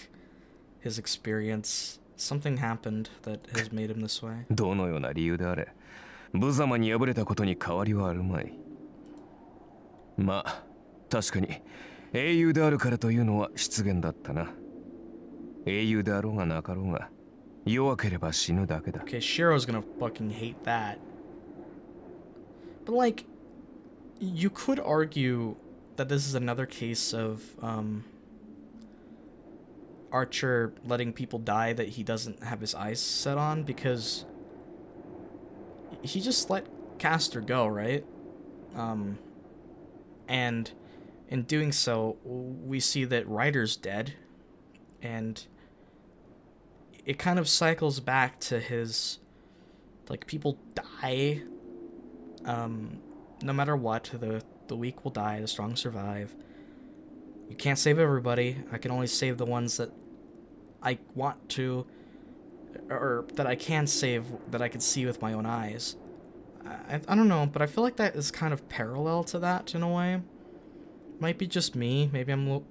his experience. Something happened that has made him this way. どのような理由であれ、無様に敗れたことに変わりはあるまい。まあ、確かに英雄であるからというのは失言だったな。英雄であろうがなかろうが、弱ければ死ぬだけだ。 Okay, Shiro's gonna fucking hate that. But like, you could argue that this is another case of Archer letting people die that he doesn't have his eyes set on, because he just let Caster go, right? And in doing so, we see that Ryder's dead, and it kind of cycles back to his, like, people die, no matter what. The weak will die, the strong survive. You can't save everybody. I can only save the ones that I want to, or that I can save, that I can see with my own eyes. I don't know, but I feel like that is kind of parallel to that in a way. Might be just me. Maybe I'm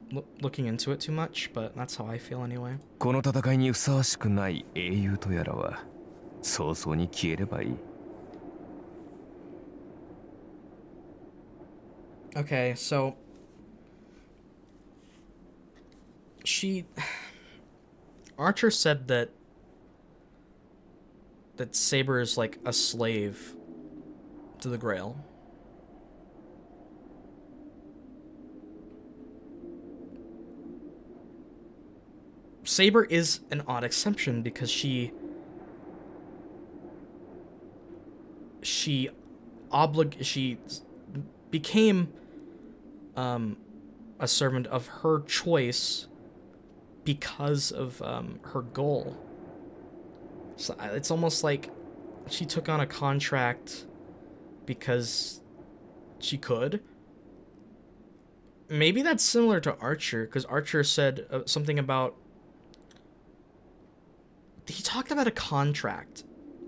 looking into it too much, but that's how I feel anyway. この戦いにふさわしくない英雄とやらは早々に消えればいい。Okay, so Archer said that Saber is like a slave to the Grail. Saber is an odd exception because she became a servant of her choice because of her goal. So it's almost like she took on a contract because she could. Maybe that's similar to Archer, because Archer said something about... He talked about a contract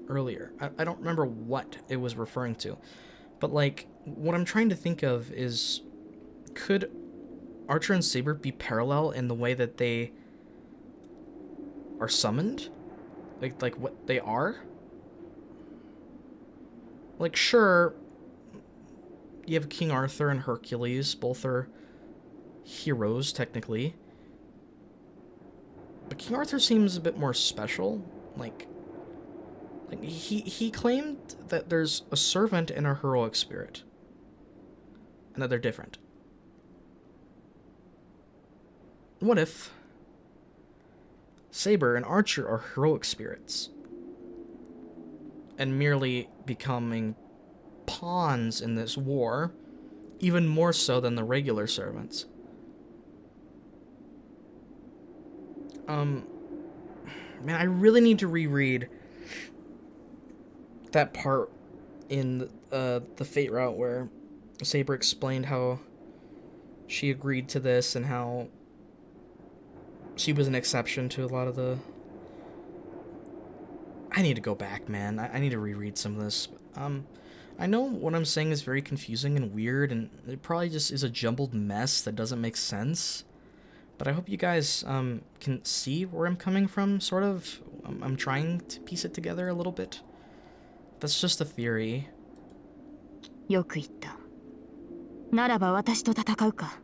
earlier. I don't remember what it was referring to. But, like, what I'm trying to think of is... Could Archer and Saber be parallel in the way that they are summoned? Like what they are? Like, sure, you have King Arthur and Hercules. Both are heroes, technically. But King Arthur seems a bit more special. Like he claimed that there's a servant and a heroic spirit. that they're different. What if Saber and Archer are heroic spirits and merely becoming pawns in this war, even more so than the regular servants? Man, I really need to reread that part in the Fate route where Saber explained how she agreed to this and how she was an exception to a lot of the... I need to go back, man. I need to reread some of this. I know what I'm saying is very confusing and weird, and it probably just is a jumbled mess that doesn't make sense. But I hope you guys can see where I'm coming from, sort of. I'm trying to piece it together a little bit. That's just a theory. よく言った。ならば私と戦うか、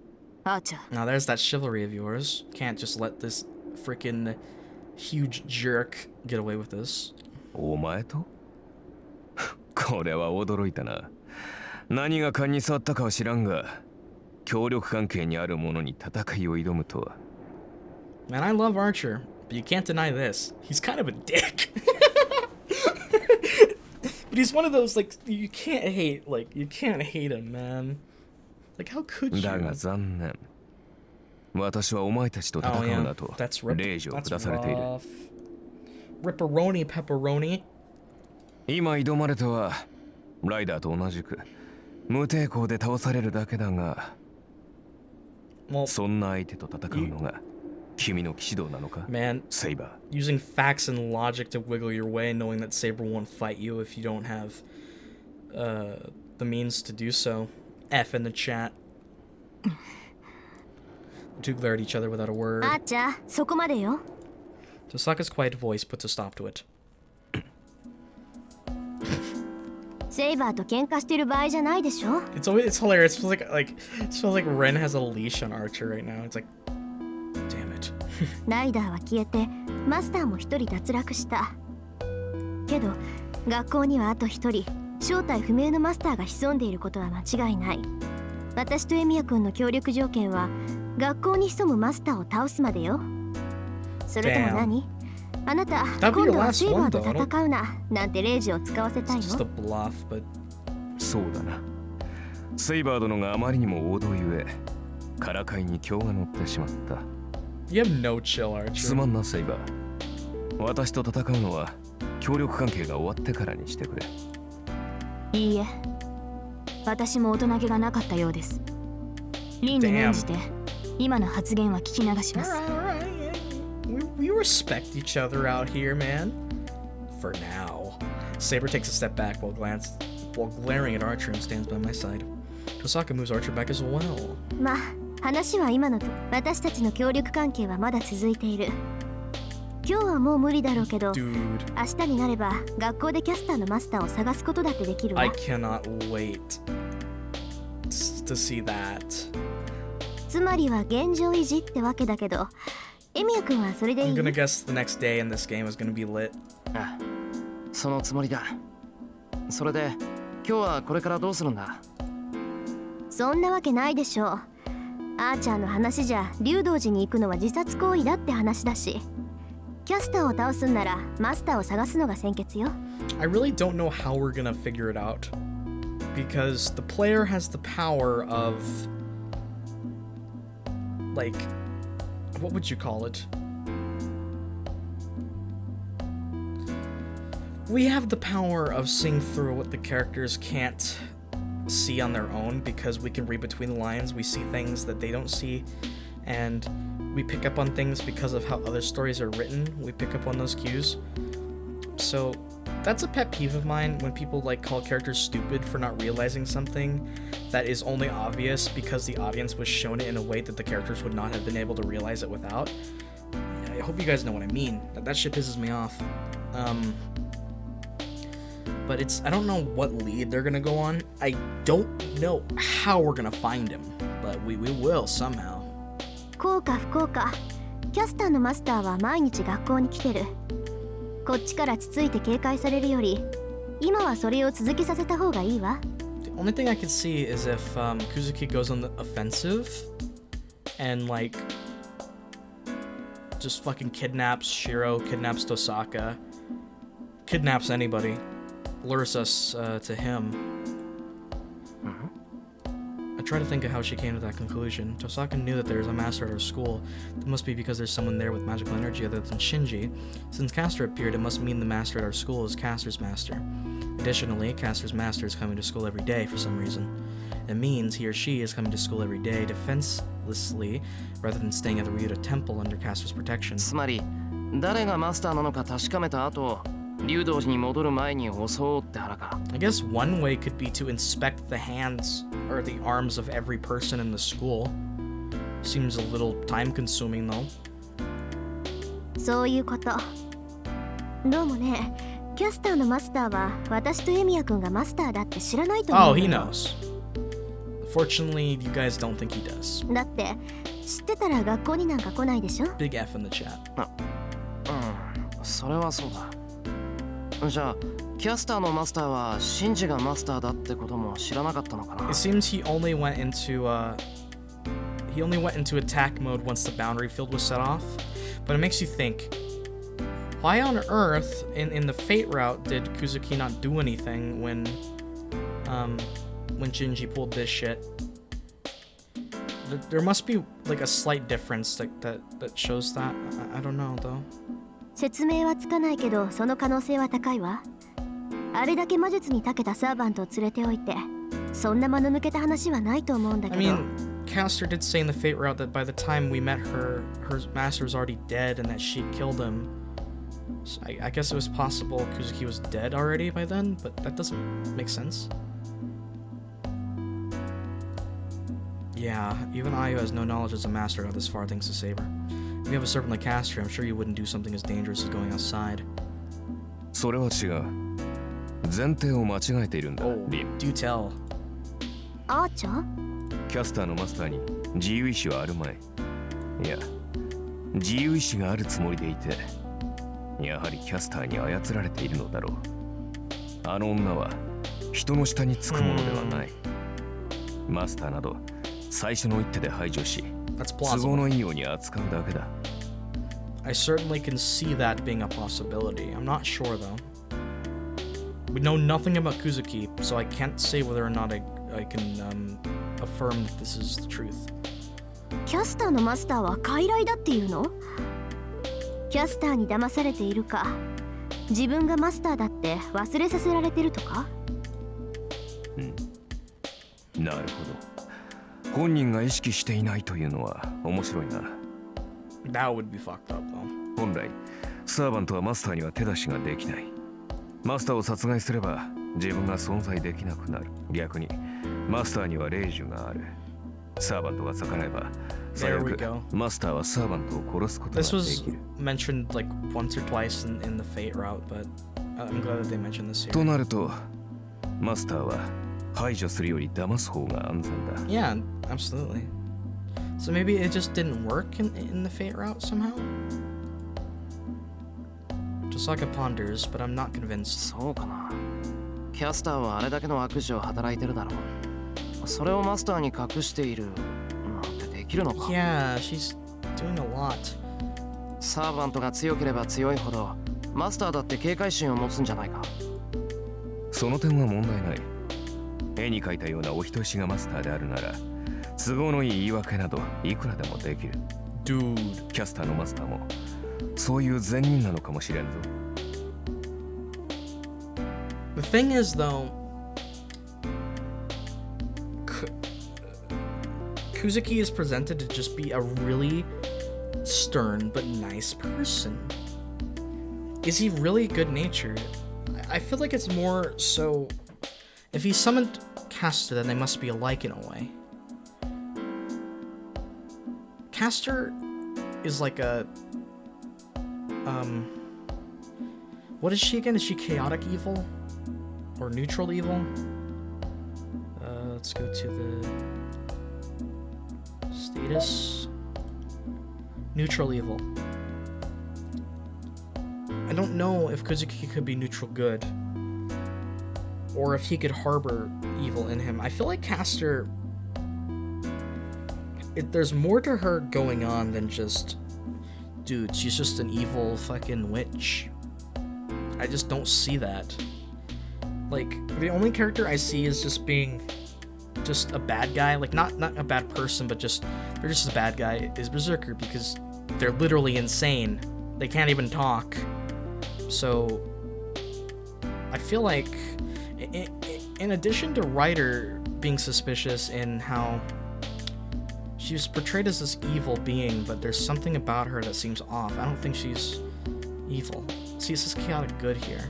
アーチャー。 Now there's that chivalry of yours. Can't just let this freaking huge jerk get away with this. お前とこれは驚いたな。何が勘に触ったかは知らんが、協力関係にある者に戦いを挑むとは。Man, I love Archer, but you can't deny this. He's kind of a dick. But he's one of those, like, you can't hate him, man. Like, how could you? だが残念。私はお前たちと戦うなと令状を下されている。Ripperoni pepperoni. 今挑まれてはライダーと同じく無抵抗で倒されるだけだが、そんな相手と戦うのが君の騎士道なのか、Saber? Using facts and logic to wiggle your way, knowing that Saber won't fight you if you don't have the means to do so. F in the chat. Two glare at each other without a word. あーちゃん、そこまでよ。Tosaka's quiet voice puts a stop to it. セイバーと喧嘩してる場合じゃないでしょ。It's hilarious. It feels like Ren has a leash on Archer right now. It's like, damn it. ライダーは消えて、マスターも一人脱落した。けど、学校にはあと一人、正体不明のマスターが潜んでいることは間違いない。私とエミヤ君の協力条件は、学校に潜むマスターを倒すまでよ。それとも何？あなた、今度はセイバーと戦うな、なんて令状を使わせたいの？そうだな。セイバー殿があまりにも王道ゆえ、からかいに興が乗ってしまった。You have no chill, Archer. すまんな、セイバー。私と戦うのは協力関係が終わってからにしてくれ。いいえ、私も大人げがなかったようです。リンに免じて、今の発言は聞き流します。We respect each other out here, man. For now. Saber takes a step back while glaring at Archer and stands by my side. Tosaka moves Archer back as well. まあ、話は今のと、私たちの協力関係はまだ続いている。今日はもう無理だろうけど、明日になれば学校でキャスターのマスターを探すことだってできるわ。I cannot wait to see that. つまりは現状維持ってわけだけど、エミヤ君はそれでいい？ I'm gonna guess the next day in this game is gonna be lit. あ、そのつもりだ。それで今日はこれからどうするんだ？そんなわけないでしょう。アーチャーの話じゃ竜道寺に行くのは自殺行為だって話だし、キャスターを倒すんならマスターを探すのが先決よ。I really don't know how we're gonna figure it out because the player has the power of, like, what would you call it? We have the power of seeing through what the characters can't see on their own because we can read between the lines. We see things that they don't see, and we pick up on things because of how other stories are written. We pick up on those cues. So that's a pet peeve of mine when people like call characters stupid for not realizing something that is only obvious because the audience was shown it in a way that the characters would not have been able to realize it without. I hope you guys know what I mean. That shit pisses me off. But I don't know what lead they're gonna go on. I don't know how we're gonna find him, but we will somehow. こうか不幸か、キャスターのマスターは毎日学校に来てる。こっちからつついて警戒されるより、今はそれを続けさせた方がいいわ。Only thing I could see is if Kuzuki goes on the offensive and like just fucking kidnaps Shirou, kidnaps Tosaka, kidnaps anybody, lures us to him. I try to think of how she came to that conclusion. Tosaka knew that there's a master at our school. It must be because there's someone there with magical energy other than Shinji. Since Caster appeared, it must mean the master at our school is Caster's master. Additionally, Caster's master is coming to school every day for some reason. It means he or she is coming to school every day defenselessly rather than staying at the Ryuta Temple under Caster's protection. つまり誰がマスターなのか確かめた後、竜道寺に戻る前に襲おうって腹か。I guess one way could be to inspect the hands or the arms of every person in the school. Seems a little time consuming though. そういうこと。どうもね、キャスターのマスターは私とエミヤ君がマスターだって知らないと思う。Oh, he knows. Fortunately, you guys don't think he does. だって知ってたら学校になんか来ないでしょ。 Big F in the chat. それはそうだ。じゃあキャスターのマスターはシンジがマスターだってことも知らなかったのかな。 It seems he only went into attack mode once the boundary field was set off. But it makes you think, why on earth in the Fate route did Kuzuki not do anything when Shinji pulled this shit? There must be like a slight difference that shows that. I don't know though. 説明はつかないけどその可能性は高いわ。あれだけ魔術に長けたサーバントを連れておいてそんな間の抜けた話はないと思うんだけど。 I mean, Caster did say in the Fate route that by the time we met her master was already dead and that she killed him. So I guess it was possible Kuzuki was dead already by then, but that doesn't make sense. Yeah, even Ayo has no knowledge as a master got this far thanks to Saber. If you have a servant like Caster, I'm sure you wouldn't do something as dangerous as going outside. それは違う。前提を間違えているんだ、リン。 Do tell. あーちゃん？キャスターのマスターに自由意志はあるまい。いや、自由意志があるつもりでいて、やはりキャスターに操られているのだろう。あの女は人の下につくものではない。マスターなど最初の一手で排除し、都合のいいように扱うだけだ。I certainly can see that being a possibility. I'm not sure though. We know nothing about Kuzuki, so I can't say whether or not I can affirm that this is the truth. キャスターのマスターは傀儡だっていうの？キャスターに騙されているか、自分がマスターだって忘れさせられてるとか？なるほど。本人が意識していないというのは面白いな。That would be fucked up though. 本来、サーバントはマスターには手出しができない。マスターを殺害すれば自分が存在できなくなる。逆に、マスターには霊樹がある。サーバントが逆らえば、最悪、マスターはサーバントを殺すことができる。This was mentioned like once or twice in the Fate route, but I'm glad that they mentioned this here. となると、マスターは排除するより騙す方が安全だ。Yeah, absolutely. So maybe it just didn't work in the Fate route somehow? Tosaka ponders, but I'm not convinced. そうかな。キャスターはあれだけの悪事を働いてるだろう。それをマスターに隠しているなんてできるのか。Yeah, she's doing a lot. サーバントが強ければ強いほどマスターだって警戒心を持つんじゃないか。その点は問題ない。絵に描いたようなお人よしがマスターであるなら、都合のいい言い訳などいくらでもできる。Dude. キャスターのマスターもそういう善人なのかもしれんぞ。The thing is, though, Kuzuki is presented to just be a really stern but nice person. Is he really good-natured? I feel like it's more so... If he summoned Caster, then they must be alike in a way. Caster is like a... What is she again? Is she chaotic evil? Or neutral evil? Let's go to the status. Neutral evil. I don't know if Kuzuki could be neutral good. or if he could harbor evil in him. I feel like Caster, there's more to her going on than just, dude, she's just an evil fucking witch. I just don't see that. Like, the only character I see is just being just a bad guy, like not a bad person, but just they're just a bad guy, is Berserker, because they're literally insane. They can't even talk. So I feel like in addition to Ryder being suspicious in how she was portrayed as this evil being, but there's something about her that seems off. I don't think she's evil. See, this is chaotic good here.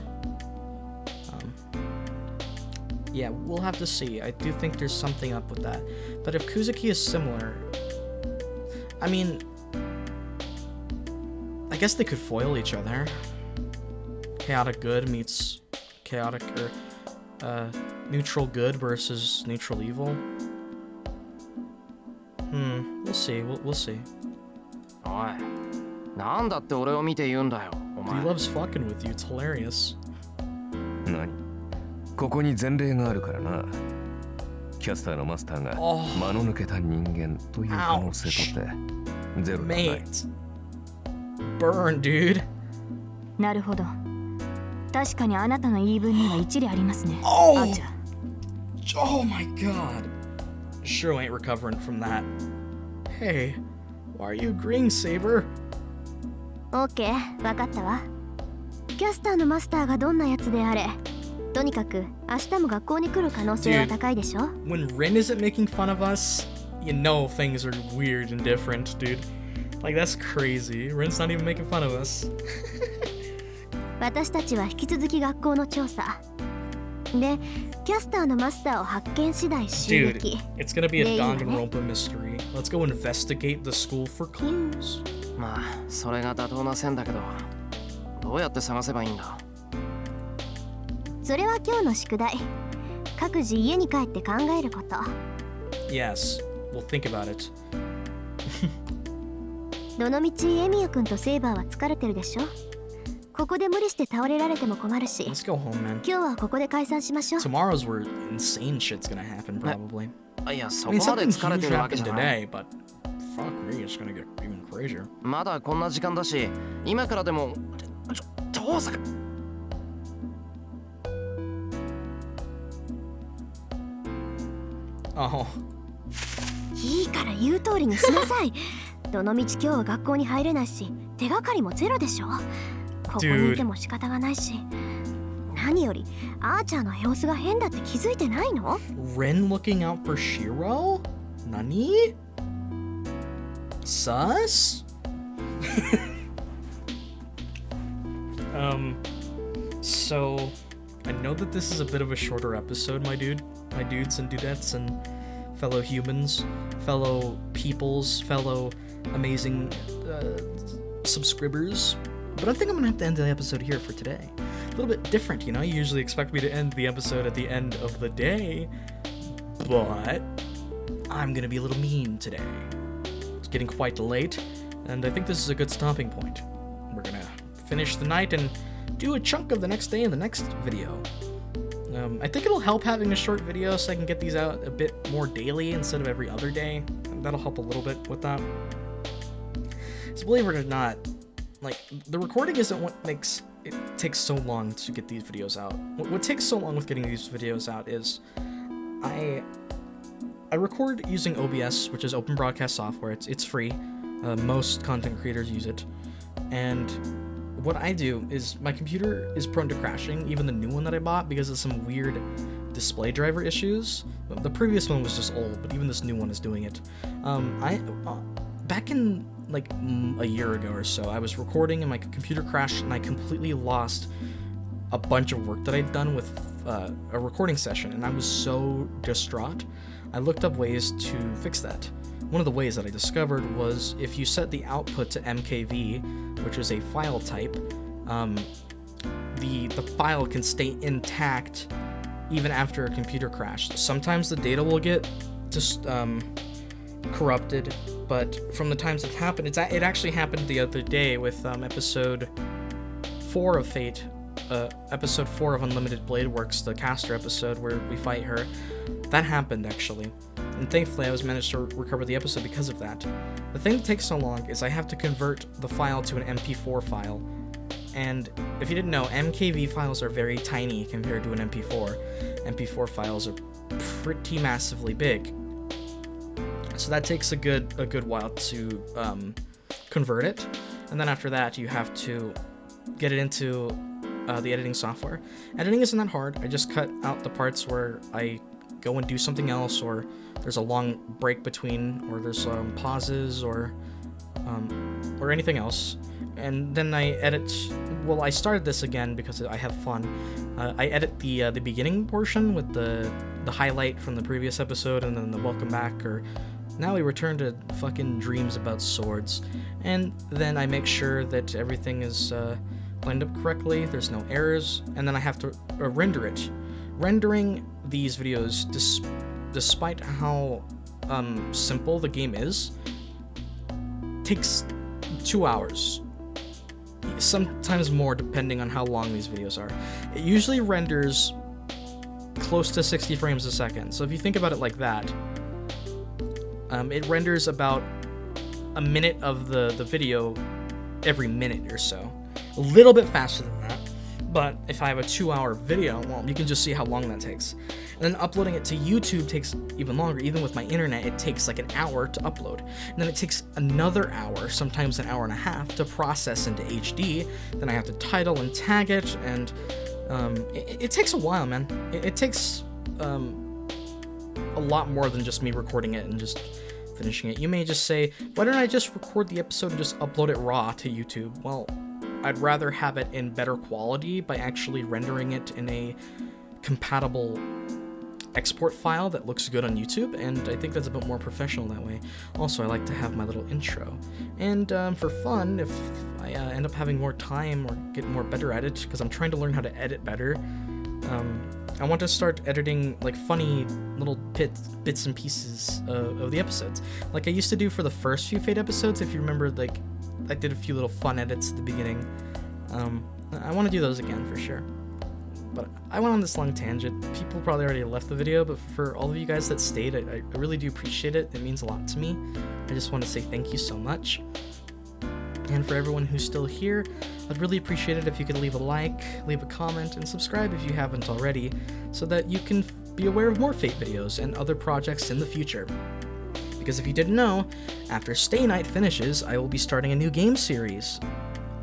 Yeah, we'll have to see. I do think there's something up with that. But if Kuzuki is similar, I mean, I guess they could foil each other. Chaotic good meets chaotic, or neutral good versus neutral evil. We'll see. We'll see. おい、なんだって俺を見て言うんだよ、お He 前。 loves fucking with you. It's hilarious. 何？ここに前例があるからな。キャスターのマスターが間の抜けた人間という可能性とってゼロだない。 Mate. Burn, dude. なるほど。確かにあなたの言い分には一理ありますね。 Oh! あーちゃん。 Oh my god. Shirou ain't recovering from that. Hey, why are you agreeing, Saber? オッケー、わかったわ。キャスターのマスターがどんなやつであれ、とにかく明日も学校に来る可能性は高いでしょ。 When Rin isn't making fun of us, you know things are weird and different, dude. Like, that's crazy. Rin's not even making fun of us. 私たちは引き続き学校の調査。で、キャスターのマスターを発見次第襲 Dude, 撃。 it's gonna be a でいいわね。 Danganronpa mystery. Let's go investigate the school for clues. まあ、それが妥当な線だけど、どうやって探せばいいんだ？それは今日の宿題。各自家に帰って考えること。 Yes, we'll think about it. どのみちエミヤくんとセイバーは疲れてるでしょ。ここで無理して倒れられても困るし。 Let's go home, man. 今日はここで解散しましょう。 Tomorrow's where insane shit's gonna happen, probably. いや、そ I こ mean, まで something 疲れ huge てるわけじ happened ゃない。 today, but fuck me, it's gonna get even crazier. まだこんな時間だし、今からでも、どうさか。Oh, いいから言う通りにしなさい。どのみち今日は学校に入れないし、手がかりもゼロでしょ。ここにいても仕方がないし。何より、アーチャーの様子が変だって気づいてないの？ Rin looking out for Shirou? Nani? Sus? So I know that this is a bit of a shorter episode, my dudes and dudettes and fellow humans, fellow peoples, fellow amazing subscribers. But I think I'm gonna have to end the episode here for today. A little bit different, you know? You usually expect me to end the episode at the end of the day, but I'm gonna be a little mean today. It's getting quite late, and I think this is a good stopping point. We're gonna finish the night and do a chunk of the next day in the next video. I think it'll help having a short video so I can get these out a bit more daily instead of every other day. That'll help a little bit with that. So believe it or not, like, the recording isn't what makes it takes so long to get these videos out. What takes so long with getting these videos out is I record using OBS, which is open broadcast software. It's free. Most content creators use it. And what I do is my computer is prone to crashing, even the new one that I bought, because of some weird display driver issues. The previous one was just old, but even this new one is doing it. Back in like a year ago or so, I was recording and my computer crashed and I completely lost a bunch of work that I'd done with a recording session, and I was so distraught. I looked up ways to fix that. One of the ways that I discovered was if you set the output to MKV, which is a file type, the file can stay intact even after a computer crashed. Sometimes the data will get just corrupted, but from the times it happened, it actually happened the other day with episode 4 of Fate episode 4 of Unlimited Blade Works, the caster episode where we fight her. That happened, actually. And thankfully I was managed to recover the episode because of that. The thing that takes so long is I have to convert the file to an MP4 file. And if you didn't know, MKV files are very tiny compared to an MP4. MP4 files are pretty massively big. So that takes a good while to convert it. And then after that, you have to get it into the editing software. Editing isn't that hard. I just cut out the parts where I go and do something else, or there's a long break between, or there's pauses, or anything else. And then I edit. Well, I started this again because I have fun. I edit the beginning portion with the highlight from the previous episode, and then the welcome back, or now we return to fucking dreams about swords. And then I make sure that everything is lined up correctly, there's no errors, and then I have to render it. Rendering these videos, despite how simple the game is, takes 2 hours. Sometimes more, depending on how long these videos are. It usually renders close to 60 frames a second. So if you think about it like that, it renders about a minute of the video every minute or so. A little bit faster than that. But if I have a 2-hour video, well, you can just see how long that takes. And then uploading it to YouTube takes even longer. Even with my internet, it takes like an hour to upload. And then it takes another hour, sometimes an hour and a half, to process into HD. Then I have to title and tag it, and it takes a while, man. It takes a lot more than just me recording it and just finishing it. You may just say, why don't I just record the episode and just upload it raw to YouTube? Well, I'd rather have it in better quality by actually rendering it in a compatible export file that looks good on YouTube, and I think that's a bit more professional that way. Also, I like to have my little intro. And for fun, if I end up having more time or get more better at it, because I'm trying to learn how to edit better, I want to start editing like funny little bits and pieces of the episodes. Like I used to do for the first few Fate episodes, if you remember, like I did a few little fun edits at the beginning. I want to do those again for sure. But I went on this long tangent. People probably already left the video, but for all of you guys that stayed, I really do appreciate it. It means a lot to me. I just want to say thank you so much. And for everyone who's still here, I'd really appreciate it if you could leave a like, leave a comment, and subscribe if you haven't already, so that you can be aware of more Fate videos and other projects in the future. Because if you didn't know, after Stay Night finishes, I will be starting a new game series,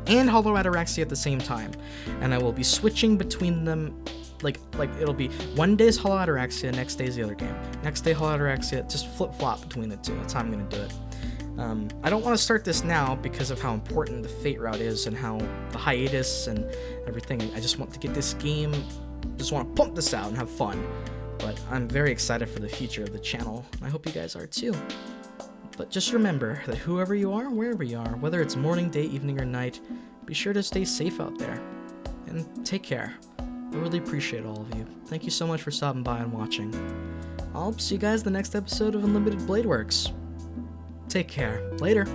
and Hollow Ataraxia at the same time, and I will be switching between them, like it'll be one day's Hollow Ataraxia, next day's the other game, next day Hollow Ataraxia, just flip-flop between the two. That's how I'm going to do it. I don't want to start this now because of how important the Fate route is and how the hiatus and everything. I just want to get this game, just want to pump this out and have fun. But I'm very excited for the future of the channel. I hope you guys are too. But just remember that whoever you are, wherever you are, whether it's morning, day, evening, or night, be sure to stay safe out there. And take care. I really appreciate all of you. Thank you so much for stopping by and watching. I'll see you guys in the next episode of Unlimited Blade Works. Take care. Later.